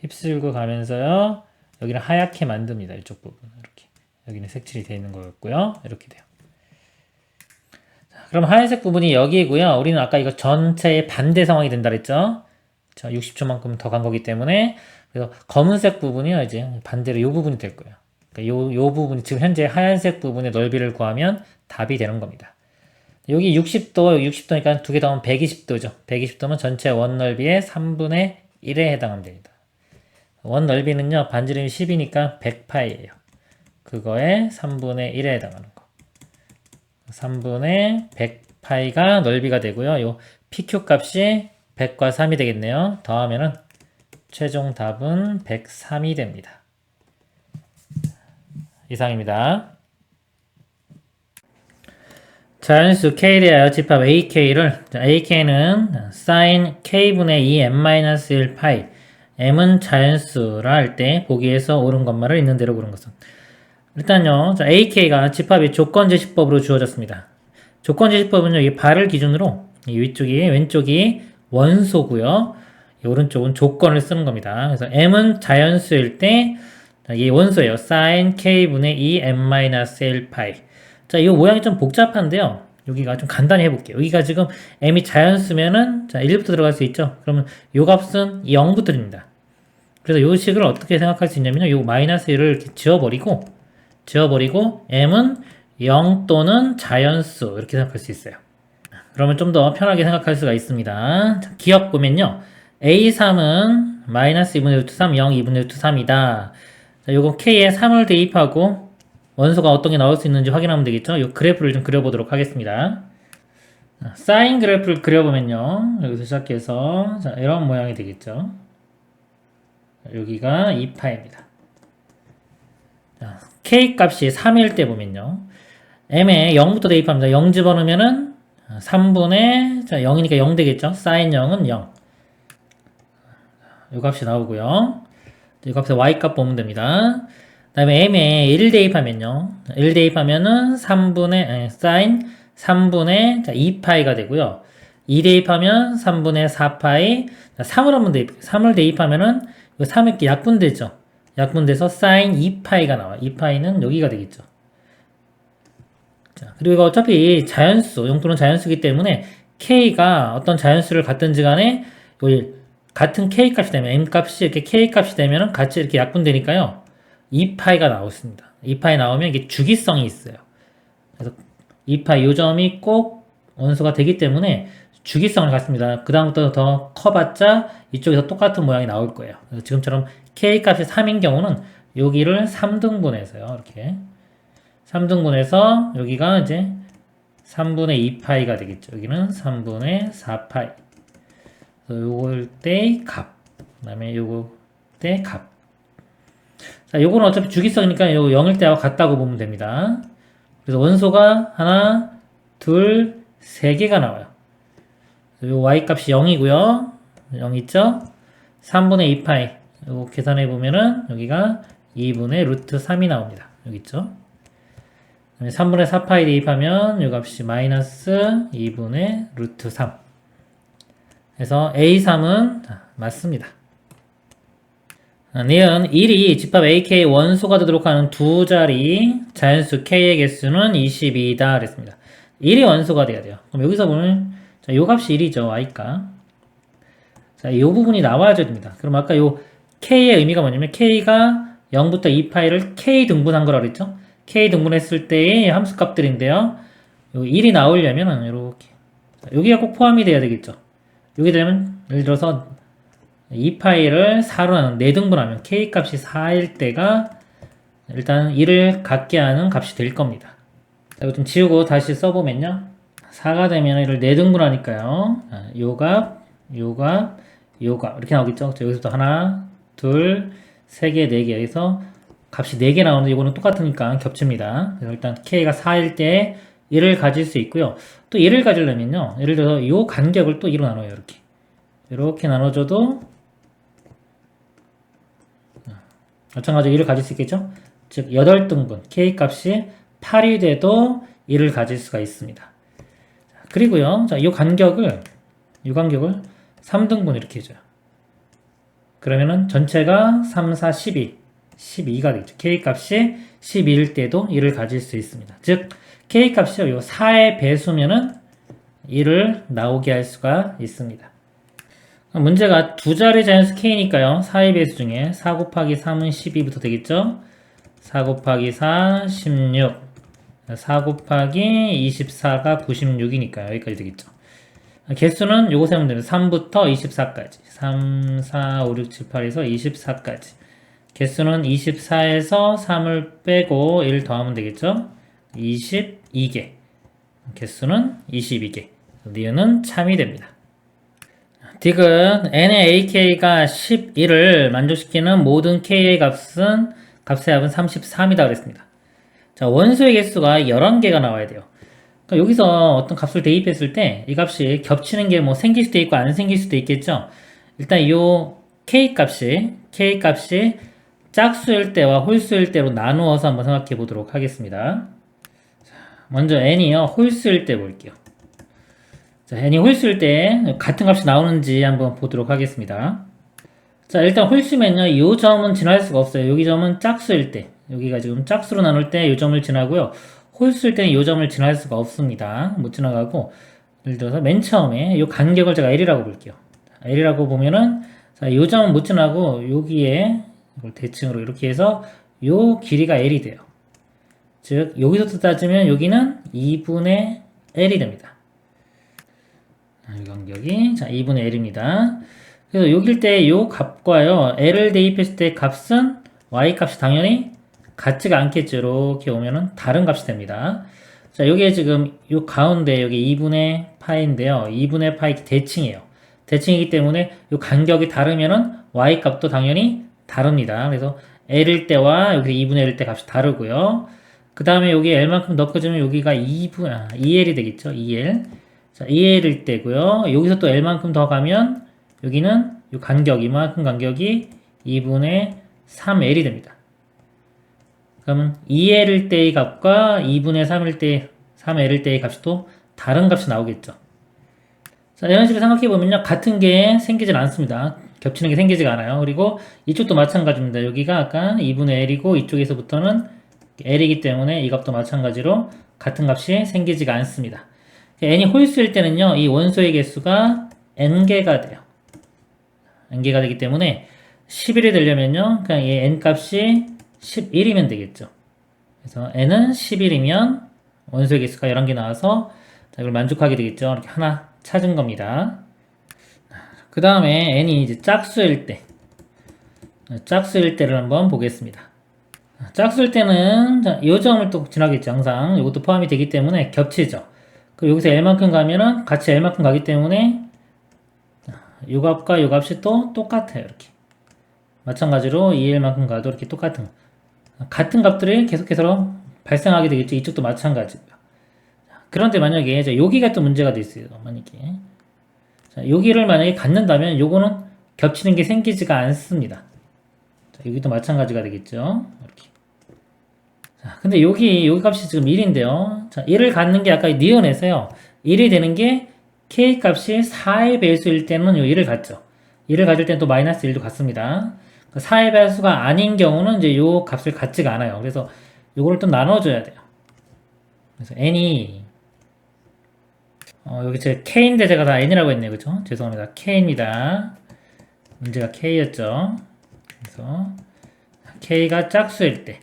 휩쓸고 가면서요. 여기는 하얗게 만듭니다. 이쪽 부분 이렇게. 여기는 색칠이 되어 있는 거였고요. 이렇게 돼요. 자, 그럼 하얀색 부분이 여기고요. 우리는 아까 이거 전체의 반대 상황이 된다 그랬죠. 자, 60초만큼 더 간 거기 때문에 그래서 검은색 부분이요. 이제 반대로 이 부분이 될 거예요. 그러니까 요 부분이 지금 현재 하얀색 부분의 넓이를 구하면 답이 되는 겁니다. 여기 60도, 60도니까 두 개 더하면 120도죠. 120도면 전체 원 넓이의 3분의 1에 해당하면 됩니다. 원 넓이는요, 반지름이 10이니까 100파이예요. 그거에 3분의 1에 해당하는 거. 3분의 100파이가 넓이가 되고요. 요 PQ 값이 100과 3이 되겠네요. 더하면은 최종 답은 103이 됩니다. 이상입니다. 자연수 K에 대하여 집합 AK를 AK는 sin K분의 2m-1 파이 m은 자연수라 할 때 보기에서 옳은 것만을 있는 대로 고른 것은 일단요. 자, AK가 집합이 조건제시법으로 주어졌습니다. 조건제시법은요. 이 발을 기준으로 이 위쪽이 왼쪽이 원소고요. 이 오른쪽은 조건을 쓰는 겁니다. 그래서 m은 자연수일 때 이게 원소예요. sin K분의 2m-1 파이 자, 이 모양이 좀 복잡한데요. 여기가 좀 간단히 해볼게요. 여기가 지금 m이 자연수면은 자 1부터 들어갈 수 있죠. 그러면 요 값은 0부터 드립니다. 그래서 요 식을 어떻게 생각할 수 있냐면요. 요 마이너스 1을 이렇게 지워버리고 m은 0 또는 자연수 이렇게 생각할 수 있어요. 그러면 좀 더 편하게 생각할 수가 있습니다. 자, 기억 보면요. A3은 마이너스 2분의 루트 3, 0, 2분의 루트 3이다. 자, 요거 K에 3을 대입하고 원소가 어떤 게 나올 수 있는지 확인하면 되겠죠? 이 그래프를 좀 그려보도록 하겠습니다. 사인 그래프를 그려보면요. 여기서 시작해서 자, 이런 모양이 되겠죠? 여기가 2파입니다. 자, K 값이 3일 때 보면요. M에 0부터 대입합니다. 0 집어넣으면은 3분의 자, 0이니까 0 되겠죠? 사인 0은 0. 이 값이 나오고요. 이 값에 Y 값 보면 됩니다. 그 다음에 m에 1 대입하면요. 1 대입하면은 3분의, 사인 3분의 2파이가 되고요. 2 대입하면 3분의 4파이, 3을 한번 3을 대입하면은 3 이렇게 약분되죠. 약분돼서 사인 2파이가 나와요. 2파이는 여기가 되겠죠. 자, 그리고 이거 어차피 자연수, 용도는 자연수이기 때문에 K가 어떤 자연수를 갖든지 간에 여기 같은 K 값이 되면, M 값이 이렇게 K 값이 되면은 같이 이렇게 약분되니까요. 2파이가 나왔습니다. 2파이 나오면 이게 주기성이 있어요. 그래서 2파이 요점이 꼭 원소가 되기 때문에 주기성을 갖습니다. 그 다음부터 더 커봤자 이쪽에서 똑같은 모양이 나올 거예요. 지금처럼 K 값이 3인 경우는 여기를 3등분해서요. 이렇게 3등분해서 여기가 이제 3분의 2파이가 되겠죠. 여기는 3분의 4파이. 요걸 때 값. 그 다음에 요거 때 값. 자, 요거는 어차피 주기성이니까 요 0일 때와 같다고 보면 됩니다. 그래서 원소가 하나, 둘, 세 개가 나와요. 요 y 값이 0이고요. 0 있죠? 3분의 2파이. 요거 계산해 보면은 여기가 2분의 루트 3이 나옵니다. 여기 있죠? 3분의 4파이 대입하면 요 값이 마이너스 2분의 루트 3. 그래서 A3은 맞습니다. 니은 1이 집합 AK 원소가 되도록 하는 두 자리 자연수 K의 개수는 22다 그랬습니다. 1이 원소가 돼야 돼요. 그럼 여기서 보면 자, 요 값이 1이죠. Y가. 자, 요 부분이 나와줘야 됩니다. 그럼 아까 요 K의 의미가 뭐냐면 K가 0부터 2파이를 K 등분한 거라 그랬죠. K 등분했을 때의 함수 값들인데요. 요 1이 나오려면은 이렇게 여기가 꼭 포함이 돼야 되겠죠. 여기 되면 예를 들어서 이 파일을 4로 나눈 4등분하면 k 값이 4일 때가 일단 1을 갖게 하는 값이 될 겁니다. 이거 좀 지우고 다시 써보면요. 4가 되면 이를 4등분하니까요. 요 값, 요 값, 요 값 이렇게 나오겠죠. 여기서부터 하나, 둘, 세 개, 네 개 여기서 값이 4개 나오는데 이거는 똑같으니까 겹칩니다. 그래서 일단 k가 4일 때 1을 가질 수 있고요. 또 1을 가지려면요. 예를 들어서 이 간격을 또 2로 나눠요. 이렇게 나눠줘도 마찬가지로 1을 가질 수 있겠죠? 즉 8등분 k 값이 8이 돼도 1을 가질 수가 있습니다. 그리고요. 자, 이 간격을 3등분 이렇게 해줘요. 그러면은 전체가 3, 4, 12가 되겠죠. k 값이 12일 때도 1을 가질 수 있습니다. 즉 k 값이 요 4의 배수면은 1을 나오게 할 수가 있습니다. 문제가 두 자리 자연수 k니까요. 4의 배수 중에 4 곱하기 3은 12부터 되겠죠. 4 곱하기 4, 16. 4 곱하기 24가 96이니까요. 여기까지 되겠죠. 개수는 요거 세면 됩니다. 3부터 24까지. 3, 4, 5, 6, 7, 8에서 24까지. 개수는 24에서 3을 빼고 1 더하면 되겠죠. 22개. 개수는 22개. 니은은 참이 됩니다. 디귿 n의 ak가 11을 만족시키는 모든 k의 값의 합은 33이다 그랬습니다. 자, 원소의 개수가 11개가 나와야 돼요. 그러니까 여기서 어떤 값을 대입했을 때 이 값이 겹치는 게 뭐 생길 수도 있고 안 생길 수도 있겠죠. 일단 이 k 값이 짝수일 때와 홀수일 때로 나누어서 한번 생각해 보도록 하겠습니다. 먼저 n이요 홀수일 때 볼게요. 자, n이 홀수일 때 같은 값이 나오는지 한번 보도록 하겠습니다. 자, 일단 홀수면요 이 점은 지날 수가 없어요. 여기 점은 짝수일 때, 여기가 지금 짝수로 나눌 때 이 점을 지나고요. 홀수일 때는 이 점을 지날 수가 없습니다. 못 지나가고, 예를 들어서 맨 처음에 이 간격을 제가 L이라고 볼게요. L이라고 보면은 자, 이 점은 못 지나고 여기에 이걸 대칭으로 이렇게 해서 이 길이가 L이 돼요. 즉 여기서부터 따지면 여기는 2분의 L이 됩니다. 이 간격이 자 2분의 L입니다. 그래서 여길 때 이 값과요 L을 대입했을 때 값은 Y 값이 당연히 같지가 않겠죠. 이렇게 오면은 다른 값이 됩니다. 자, 여기에 지금 요 가운데 여기 2분의 파인데요. 2분의 파이 대칭이에요. 대칭이기 때문에 요 간격이 다르면은 y 값도 당연히 다릅니다. 그래서 l일 때와 여기 2분의 1일 때 값이 다르고요. 그 다음에 여기 l만큼 넣어주면 여기가 2l이 되겠죠. 2l. 자, 2l일 때고요. 여기서 또 l만큼 더 가면 여기는 요 간격, 이만큼 간격이 2분의 3l이 됩니다. 그러면 2l일 때의 값과 2분의 3l일 때의 값이 또 다른 값이 나오겠죠. 자, 이런 식으로 생각해보면요. 같은 게 생기질 않습니다. 겹치는 게 생기지가 않아요. 그리고 이쪽도 마찬가지입니다. 여기가 아까 2분의 l이고 이쪽에서부터는 l이기 때문에 이 값도 마찬가지로 같은 값이 생기지가 않습니다. n이 홀수일 때는요. 이 원소의 개수가 n개가 돼요. n개가 되기 때문에 11이 되려면요. 그냥 이 n 값이 11이면 되겠죠. 그래서 n은 11이면 원소의 개수가 11개 나와서 자, 이걸 만족하게 되겠죠. 이렇게 하나 찾은 겁니다. 그 다음에 n이 이제 짝수일 때를 한번 보겠습니다. 짝수일 때는 이 점을 또 지나겠죠. 항상 이것도 포함이 되기 때문에 겹치죠. 그리고 여기서 l만큼 가면은 같이 l만큼 가기 때문에 이 값과 이 값이 또 똑같아요. 이렇게 마찬가지로 2l만큼 가도 이렇게 같은 값들이 계속해서 발생하게 되겠죠. 이쪽도 마찬가지고요. 그런데 만약에 여기가 또 문제가 돼 있어요. 만약에 자, 여기를 만약에 갖는다면 요거는 겹치는 게 생기지가 않습니다. 자, 여기도 마찬가지가 되겠죠. 이렇게. 자, 근데 여기 값이 지금 1인데요. 자, 1을 갖는 게 아까 니은에서요. 1이 되는 게 k 값이 4의 배수일 때는 요 1을 갖죠. 1을 가질 때는 또 마이너스 1도 갖습니다. 4의 배수가 아닌 경우는 이제 요 값을 갖지가 않아요. 그래서 요거를 또 나눠줘야 돼요. 그래서 n이 여기 제가 k인데 제가 다 n이라고 했네요. 그죠? 죄송합니다. k입니다. 문제가 k였죠. 그래서 k가 짝수일 때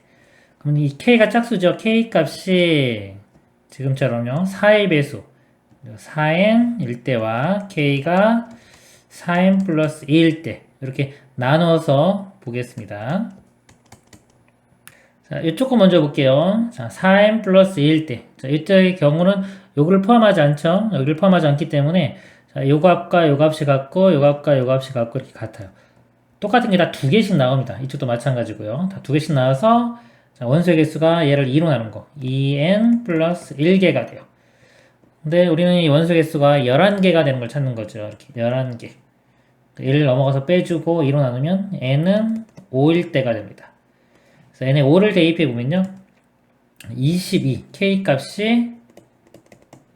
그럼 이 k가 짝수죠. k 값이 지금처럼요. 4의 배수 4n일 때와 k가 4n 플러스 2일 때 이렇게 나눠서 보겠습니다. 자, 이쪽 거 먼저 볼게요. 자, 4n 플러스 2일 때. 자, 이때의 경우는 요거를 포함하지 않죠. 여기를 포함하지 않기 때문에 자, 요 값과 요 값이 같고 요 값과 요 값이 같고 이렇게 같아요. 똑같은 게 다 두 개씩 나옵니다. 이쪽도 마찬가지고요. 다 두 개씩 나와서 자, 원소의 개수가 얘를 2로 나눈 거 2n 플러스 1개가 돼요. 근데 우리는 이 원소 개수가 11개가 되는 걸 찾는 거죠. 이렇게 11개. 1을 넘어가서 빼주고 2로 나누면 n은 5일 때가 됩니다. 그래서 n에 5를 대입해 보면요. 22, k 값이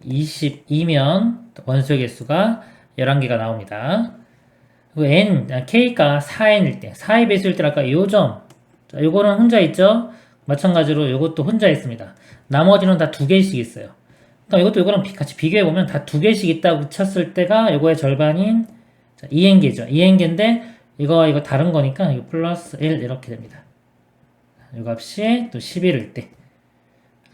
22면 원소 개수가 11개가 나옵니다. 그리고 k가 4n일 때, 4의 배수일 때 아까 요 점, 자, 요거는 혼자 있죠? 마찬가지로 요것도 혼자 있습니다. 나머지는 다 두 개씩 있어요. 그러니까 이것도 이거랑 같이 비교해보면 다 두 개씩 있다고 쳤을 때가 이거의 절반인 2n개죠. 2n개인데 이거 다른 거니까 이거 플러스 1 이렇게 됩니다. 이 값이 또 11일 때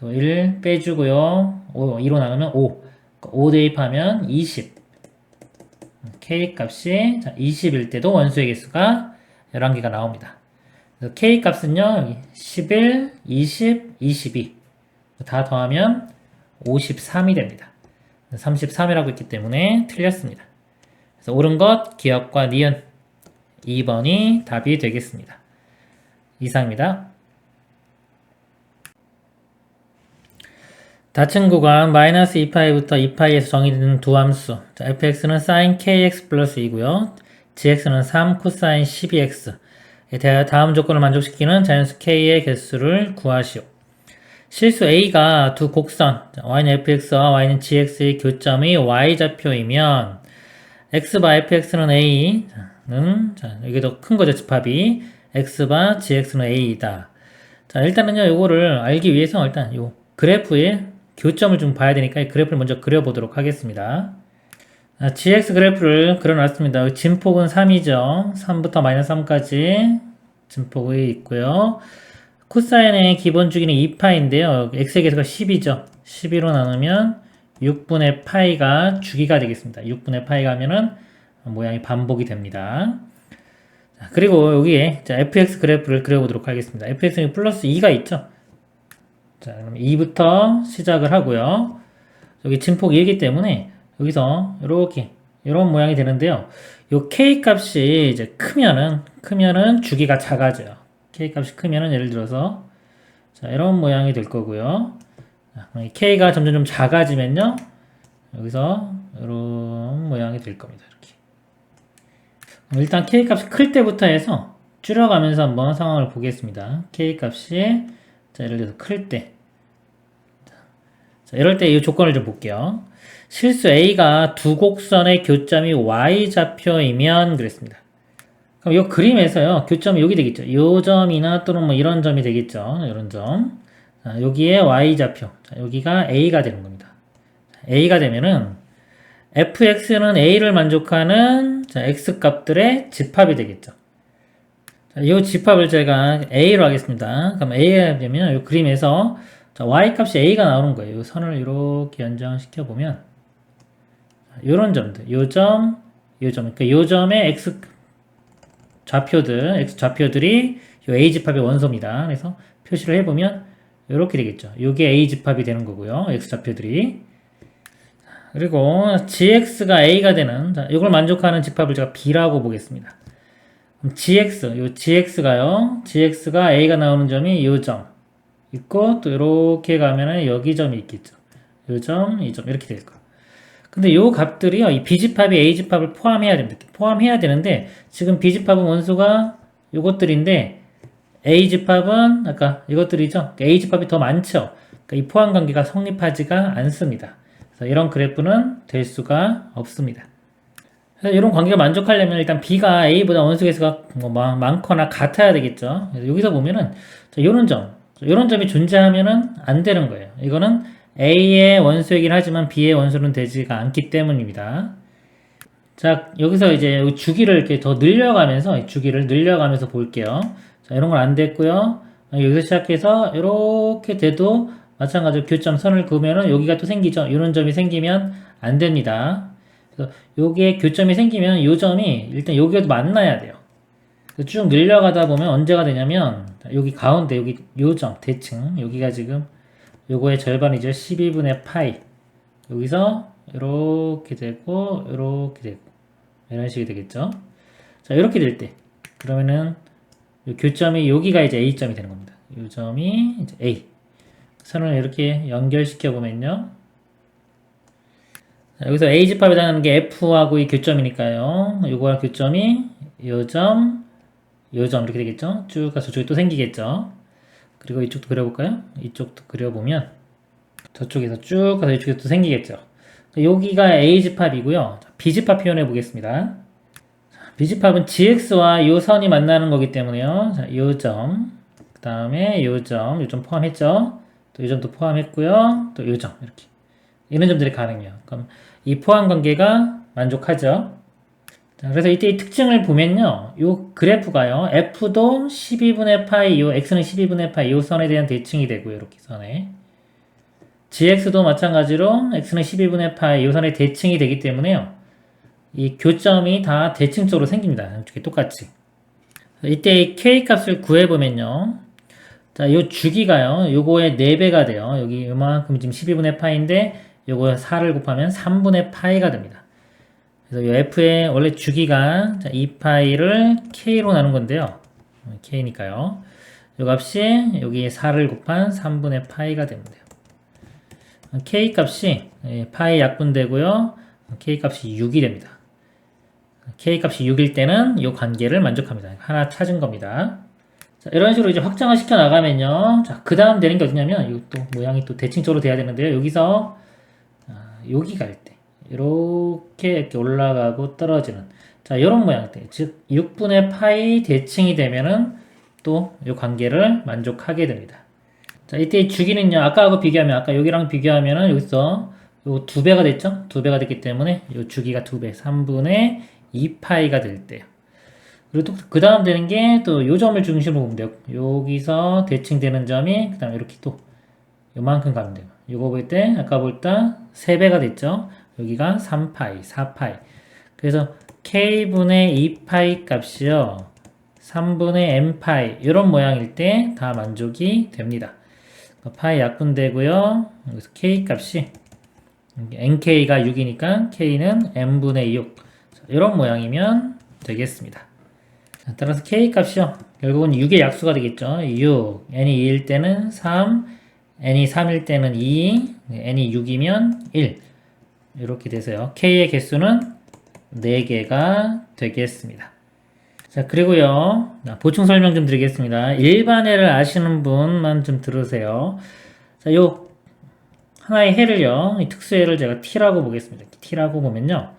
1 빼주고요. 2로 나누면 5. 5 대입하면 20. k 값이 20일 때도 원소의 개수가 11개가 나옵니다. 그래서 k 값은요. 여기 11, 20, 22 다 더하면 53이 됩니다. 33이라고 했기 때문에 틀렸습니다. 그래서 옳은 것, 기억과 니은 2번이 답이 되겠습니다. 이상입니다. 닫힌 구간 마이너스 2파이부터 2파이에서 정의되는 두 함수 자, fx는 sin kx 플러스 2고요. gx는 3 코사인 12x 다음 조건을 만족시키는 자연수 k의 개수를 구하시오. 실수 a가 두 곡선 y는 fx와 y는 gx의 교점이 y좌표이면 x바 fx는 a는 자, 이게 더 큰 거죠. 집합이 x바 gx는 a이다. 자, 일단은요 요거를 알기 위해서 일단 요 그래프의 교점을 좀 봐야 되니까 그래프를 먼저 그려보도록 하겠습니다. gx 그래프를 그려놨습니다. 진폭은 3이죠. 3부터 마이너스 3까지 진폭이 있고요. 코사인의 기본 주기는 2파인데요. x의 개수가 10이죠. 12로 나누면 6분의 파이가 주기가 되겠습니다. 6분의 파이가 하면은 모양이 반복이 됩니다. 자, 그리고 여기에 자, fx 그래프를 그려보도록 하겠습니다. fx는 플러스 2가 있죠. 자, 그럼 2부터 시작을 하고요. 여기 진폭 2이기 때문에 여기서 이렇게 이런 모양이 되는데요. 요 k 값이 이제 크면은 주기가 작아져요. k 값이 크면은 예를 들어서 자, 이런 모양이 될 거고요. 자, k가 점점 좀 작아지면요. 여기서 이런 모양이 될 겁니다. 이렇게. 일단 k 값이 클 때부터 해서 줄여가면서 한번 상황을 보겠습니다. k 값이 자, 예를 들어서 클 때. 자, 이럴 때 이 조건을 좀 볼게요. 실수 a가 두 곡선의 교점이 y좌표이면 그랬습니다. 그럼 이 그림에서요, 교점이 여기 되겠죠. 요 점이나 또는 뭐 이런 점이 되겠죠. 이런 점. 자, 여기에 y좌표. 자, 여기가 a가 되는 겁니다. 자, a가 되면은 fx는 a를 만족하는 자, x 값들의 집합이 되겠죠. 자, 이 집합을 제가 a로 하겠습니다. 그럼 a가 되면 이 그림에서 자, y 값이 a가 나오는 거예요. 이 선을 이렇게 연장시켜 보면 이런 점들, 요 점, 그러니까 요 점의 x 좌표들이 요 a 집합의 원소입니다. 그래서 표시를 해보면 이렇게 되겠죠. 요게 a 집합이 되는 거고요. x 좌표들이. 그리고 gx가 a가 되는 자, 이걸 만족하는 집합을 제가 b라고 보겠습니다. 그럼 gx가 a가 나오는 점이 요 점 있고 또 이렇게 가면은 여기 점이 있겠죠. 요 점, 이 점 이렇게 될 거예요. 근데 요 값들이요, 이 b집합이 a집합을 포함해야 됩니다. 포함해야 되는데 지금 b집합은 원소가 요것들인데 a집합은 아까 이것들이죠. a집합이 더 많죠. 그러니까 이 포함 관계가 성립하지가 않습니다. 그래서 이런 그래프는 될 수가 없습니다. 그래서 이런 관계가 만족하려면 일단 b가 a보다 원소 개수가 뭐 많거나 같아야 되겠죠. 그래서 여기서 보면은 이런 점이 존재하면은 안 되는 거예요. 이거는 a의 원소이긴 하지만 b의 원소는 되지가 않기 때문입니다. 자, 여기서 이제 주기를 이렇게 더 늘려가면서 볼게요. 자, 이런 건 안 됐고요. 여기서 시작해서 이렇게 돼도 마찬가지로 교점 선을 그으면은 여기가 또 생기죠. 이런 점이 생기면 안 됩니다. 그래서 요게 교점이 생기면 요 점이 일단 여기에도 만나야 돼요. 쭉 늘려가다 보면 언제가 되냐면 여기 가운데 여기 요점 대칭 여기가 지금 요거의 절반이죠. 12분의 파이 여기서 이렇게 되고 이렇게 되고 이런 식이 되겠죠. 자 이렇게 될 때 그러면은 요 교점이 여기가 이제 A점이 되는 겁니다. 요 점이 이제 A 선을 이렇게 연결시켜 보면요. 자, 여기서 A 집합에 해당하는 게 F하고 이 교점이니까요. 요거와 교점이 요점 이렇게 되겠죠. 쭉 가서 저쪽에 또 생기겠죠. 그리고 이쪽도 그려볼까요? 이쪽도 그려보면 저쪽에서 쭉 가서 이쪽에 또 생기겠죠. 여기가 A집합이고요. B집합 표현해 보겠습니다. B집합은 GX와 이 선이 만나는 거기 때문에요. 자, 이 점, 그 다음에 이 점 포함했죠. 또 이 점도 포함했고요. 또 이 점, 이렇게. 이런 점들이 가능해요. 그럼 이 포함 관계가 만족하죠. 자, 그래서 이때 이 특징을 보면요. 요 그래프가요. F도 12분의 파이, 요 X는 12분의 파이, 요 선에 대한 대칭이 되고요. 이렇게 선에. GX도 마찬가지로 X는 12분의 파이, 요 선에 대칭이 되기 때문에요. 이 교점이 다 대칭적으로 생깁니다. 이쪽에 똑같이. 이때 이 K 값을 구해보면요. 자, 요 주기가요. 요거의 4배가 돼요. 여기 요만큼 지금 12분의 파이인데, 요거 4를 곱하면 3분의 파이가 됩니다. 그래서 요 F의 원래 주기가 2파이를 K로 나눈 건데요. K니까요. 요 값이 여기 4를 곱한 3분의 파이가 됩니다. K 값이 파이 약분되고요. K 값이 6이 됩니다. K 값이 6일 때는 이 관계를 만족합니다. 하나 찾은 겁니다. 자, 이런 식으로 이제 확장을 시켜 나가면요. 자, 그 다음 되는 게 어디냐면, 이것도 모양이 또 대칭적으로 돼야 되는데요. 여기서, 여기 갈 때, 이렇게 올라가고 떨어지는, 자, 이런 모양들. 즉, 6분의 파이 대칭이 되면은 또 이 관계를 만족하게 됩니다. 자, 이때 주기는요, 아까하고 비교하면, 아까 여기랑 비교하면은 여기서 요 2배가 됐죠? 2배가 됐기 때문에 요 주기가 2배, 3분의 2파이가 될 때요. 그리고 또 그 다음 되는 게 또 요 점을 중심으로 보면 돼요. 여기서 대칭되는 점이 그 다음에 이렇게 또 요만큼 가면 돼요. 요거 볼 때 아까 볼 때 3배가 됐죠. 여기가 3파이, 4파이. 그래서 K분의 2파이 값이요. 3분의 N파이 이런 모양일 때 다 만족이 됩니다. 파이 약분되고요. 여기서 K 값이 NK가 6이니까 K는 N분의 6 이런 모양이면 되겠습니다. 따라서 K 값이요. 결국은 6의 약수가 되겠죠. 6, N이 2일 때는 3, N이 3일 때는 2, N이 6이면 1 이렇게 돼서요. K의 개수는 4개가 되겠습니다. 자, 그리고요. 보충 설명 좀 드리겠습니다. 일반해를 아시는 분만 좀 들으세요. 자, 요 하나의 해를요. 이 특수해를 제가 T라고 보겠습니다. T라고 보면요.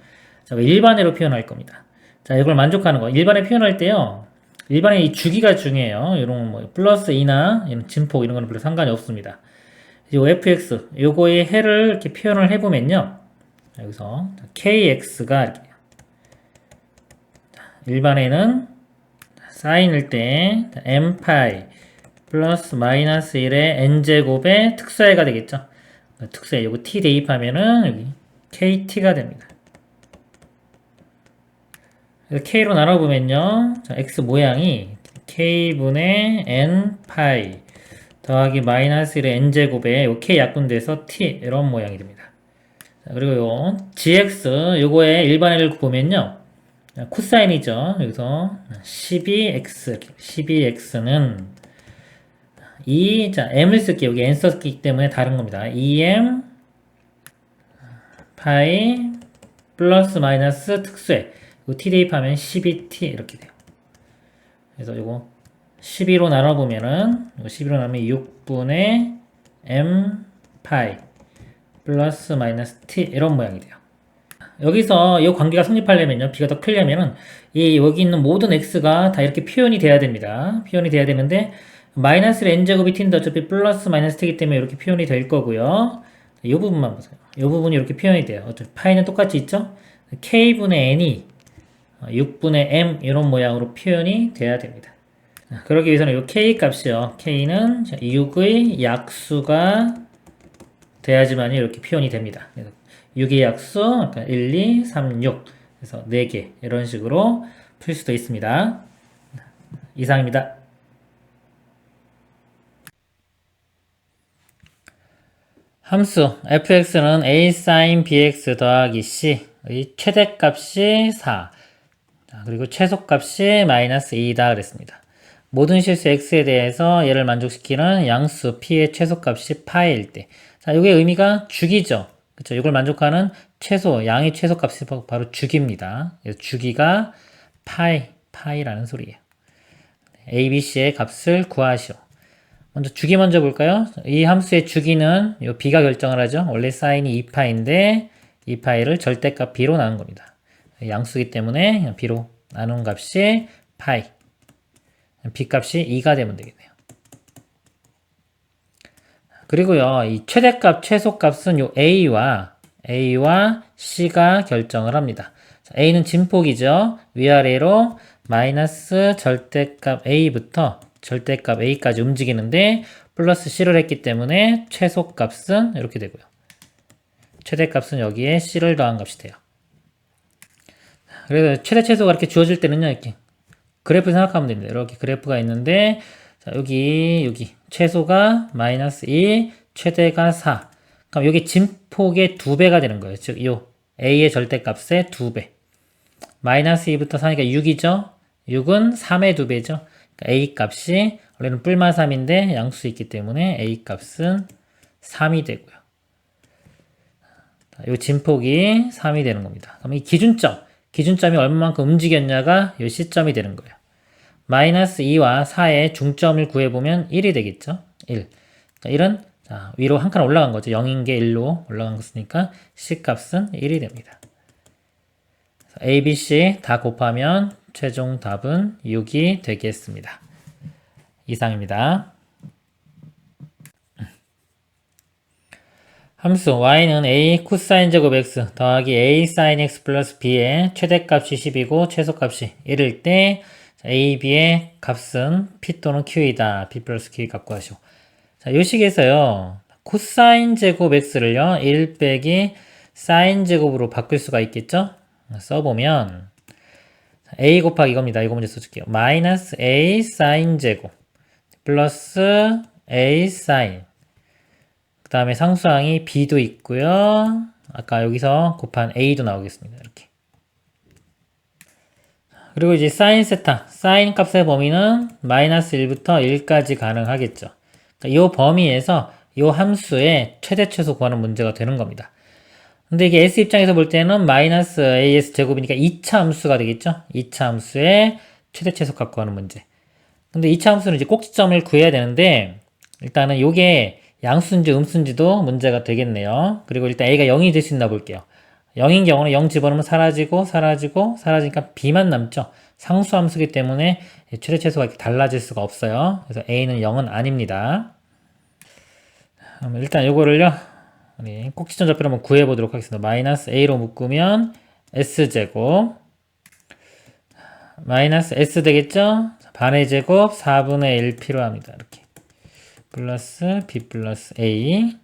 자, 일반해로 표현할 겁니다. 자, 이걸 만족하는 거. 일반해 표현할 때요. 일반해 이 주기가 중요해요. 이런 뭐 플러스 2나 이런 진폭 이런 거는 별로 상관이 없습니다. 이 fx 요거의 해를 이렇게 표현을 해보면요. 여기서 kx가 이렇게 일반에는 사인일 때 n파이 플러스 마이너스 1의 n제곱의 특수해가 되겠죠. 특수해 요거 t 대입하면은 여기 kt가 됩니다. k로 나눠보면요. 자, x 모양이 k분의 n파이 더하기 마이너스 1의 n제곱에 요 k 약분돼서 t 이런 모양이 됩니다. 자, 그리고 요 gx 요거의 일반해를 보면요. 코사인이죠. 여기서 12x는 자, m을 쓸게요. 여기 n 썼기 때문에 다른 겁니다. 2m 파이 플러스 마이너스 특수해. t 대입하면 12t 이렇게 돼요. 그래서 요거 12로 나눠보면은 12로 나누면 6분의 m 파이 플러스 마이너스 t 이런 모양이 돼요. 여기서 이 관계가 성립하려면요, b가 더 크려면은 이 여기 있는 모든 x가 다 이렇게 표현이 돼야 됩니다. 표현이 돼야 되는데 마이너스 n제곱이 t인데 어차피 플러스 마이너스 t이기 때문에 이렇게 표현이 될 거고요. 이 부분만 보세요. 이 부분이 이렇게 표현이 돼요. 어차피 파이는 똑같이 있죠? k분의 n이 6분의 m 이런 모양으로 표현이 돼야 됩니다. 그러기 위해서는 이 k 값이요. k는 6의 약수가 돼야지만이 이렇게 표현이 됩니다. 그래서 6의 약수, 그러니까 1, 2, 3, 6. 그래서 4개 이런 식으로 풀 수도 있습니다. 이상입니다. 함수 fx는 a sin bx 더하기 c의 최대값이 4, 그리고 최소값이 마이너스 2다 그랬습니다. 모든 실수 x에 대해서 얘를 만족시키는 양수 p의 최소값이 파일 때, 자, 이게 의미가 주기죠. 그쵸? 이걸 만족하는 양의 최소값이 바로 주기입니다. 그래서 주기가 파이라는 소리예요. a, b, c의 값을 구하시오. 먼저 주기 먼저 볼까요? 이 함수의 주기는 요 b가 결정을 하죠. 원래 사인이 2파인데 2파이를 절대값 b로 나눈 겁니다. 양수기 때문에 b로 나눈 값이 파이. b 값이 2가 되면 되겠네요. 그리고요, 이 최대값, 최소값은 요 a와 c가 결정을 합니다. a는 진폭이죠. 위아래로 마이너스 절대값 a부터 절대값 a까지 움직이는데 플러스 c를 했기 때문에 최소값은 이렇게 되고요. 최대값은 여기에 c를 더한 값이 돼요. 그래서 최대 최소가 이렇게 주어질 때는요, 이렇게 그래프 생각하면 됩니다. 이렇게 그래프가 있는데, 자, 여기 최소가 마이너스 2, 최대가 4. 그럼 여기 진폭의 2배가 되는 거예요. 즉, 요 a의 절대값의 2배. 마이너스 2부터 4니까 6이죠. 6은 3의 2배죠. 그러니까 a 값이 원래는 뿔마 3인데 양수 있기 때문에 a 값은 3이 되고요. 이 진폭이 3이 되는 겁니다. 그럼 이 기준점이 얼마만큼 움직였냐가 이 시점이 되는 거예요. 마이너스 2와 4의 중점을 구해보면 1이 되겠죠. 1. 그러니까 1은 자, 위로 한 칸 올라간 거죠. 0인 게 1로 올라간 것이니까 C 값은 1이 됩니다. A, B, C 다 곱하면 최종 답은 6이 되겠습니다. 이상입니다. 함수 y는 a 코사인 제곱 x 더하기 a 사인 x 플러스 b의 최대값이 10이고 최소값이 1일 때 a, b의 값은 p 또는 q이다. p 플러스 q 갖고 하시오. 자, 이 식에서요. 코사인 제곱 x를요. 1 빼기 사인 제곱으로 바꿀 수가 있겠죠? 써보면 a 곱하기 이겁니다. 이거 먼저 써줄게요. 마이너스 a 사인 제곱 플러스 a 사인, 그 다음에 상수항이 b도 있고요. 아까 여기서 곱한 a도 나오겠습니다. 이렇게. 그리고 이제 사인 세타, 사인 값의 범위는 마이너스 1부터 1까지 가능하겠죠. 그러니까 이 범위에서 이 함수의 최대 최소 구하는 문제가 되는 겁니다. 근데 이게 S 입장에서 볼 때는 마이너스 AS 제곱이니까 2차 함수가 되겠죠? 2차 함수의 최대 최소값 구하는 문제. 근데 2차 함수는 이제 꼭지점을 구해야 되는데, 일단은 요게 양수인지 음수인지도 문제가 되겠네요. 그리고 일단 A가 0이 될 수 있나 볼게요. 0인 경우는 0 집어넣으면 사라지니까 B만 남죠. 상수 함수기 때문에 최대 최소가 이렇게 달라질 수가 없어요. 그래서 A는 0은 아닙니다. 일단 요거를요, 우리 꼭지점 좌표를 한번 구해보도록 하겠습니다. 마이너스 A로 묶으면 S제곱 마이너스 S 되겠죠? 반의 제곱 4분의 1 필요합니다. 이렇게 플러스 B 플러스 A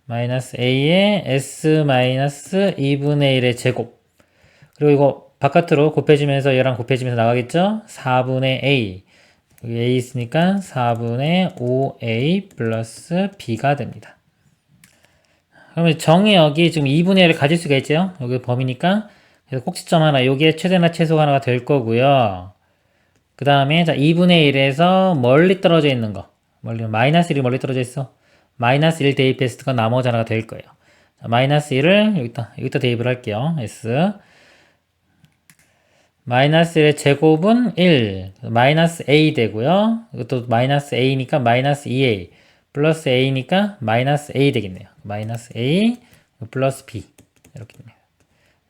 마이너스 A의 S 마이너스 2분의 1의 제곱, 그리고 이거 바깥으로 곱해지면서 얘랑 곱해지면서 나가겠죠? 4분의 A, 여기 A 있으니까 4분의 5A 플러스 B가 됩니다. 그러면 정의역이 지금 2분의 1을 가질 수가 있죠? 여기 범위니까. 그래서 꼭지점 하나, 요게 최대나 최소가 하나가 될 거고요. 그 다음에, 자, 2분의 1에서 멀리 떨어져 있는 거. 마이너스 1이 멀리 떨어져 있어. 마이너스 1 대입했을 때가 나머지 하나가 될 거예요. 자, 마이너스 1을 여기다 대입을 할게요. S. 마이너스 1의 제곱은 1. 마이너스 A 되고요. 이것도 마이너스 A니까 마이너스 2A. 플러스 A니까 마이너스 A 되겠네요. 마이너스 A 플러스 B. 이렇게 됩니다.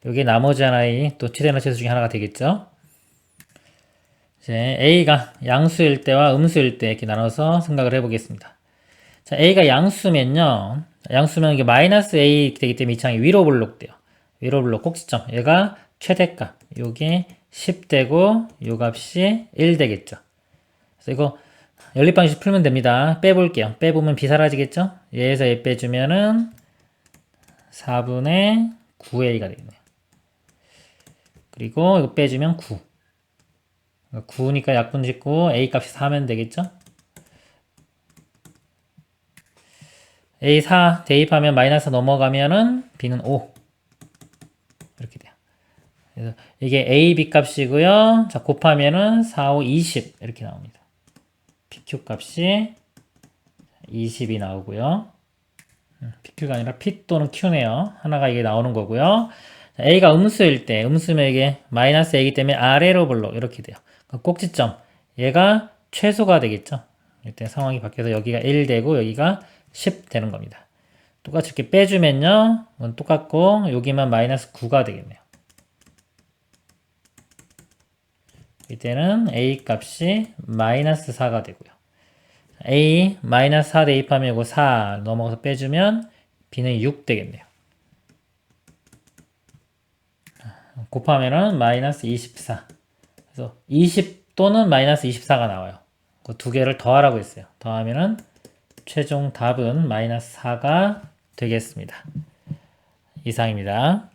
여기 나머지 하나의 또 최대나 최소 중에 하나가 되겠죠. 이제 A가 양수일 때와 음수일 때 이렇게 나눠서 생각을 해보겠습니다. 자, A가 양수면 이게 마이너스 A 되기 때문에 이 창이 위로 블록돼요. 위로 블록 꼭지점. 얘가 최대값. 요게 10 되고 요 값이 1 되겠죠. 그래서 이거 연립 방식 풀면 됩니다. 빼볼게요. 빼보면 b 사라지겠죠? 얘에서 얘 빼주면은 4분의 9a가 되겠네요. 그리고 이거 빼주면 9. 9니까 약분 짓고 a 값이 4면 되겠죠? a4 대입하면 마이너스 넘어가면은 b는 5. 이렇게 돼요. 그래서 이게 a, b 값이고요. 자, 곱하면은 4, 5, 20 이렇게 나옵니다. pq 값이 20이 나오고요. pq가 아니라 p 또는 q네요. 하나가 이게 나오는 거고요. 자, a가 음수일 때, 음수면 이게 마이너스 a이기 때문에 아래로 불러 이렇게 돼요. 꼭지점, 얘가 최소가 되겠죠. 이때 상황이 바뀌어서 여기가 1 되고 여기가 10 되는 겁니다. 똑같이 이렇게 빼주면요, 이건 똑같고 여기만 마이너스 9가 되겠네요. 이때는 a 값이 마이너스 4가 되고요. a 마이너스 4 대입하면 이거 4 넘어가서 빼주면 b는 6 되겠네요. 곱하면은 마이너스 24. 그래서 20 또는 마이너스 24가 나와요. 그 두 개를 더하라고 했어요. 더하면은 최종 답은 마이너스 4가 되겠습니다. 이상입니다.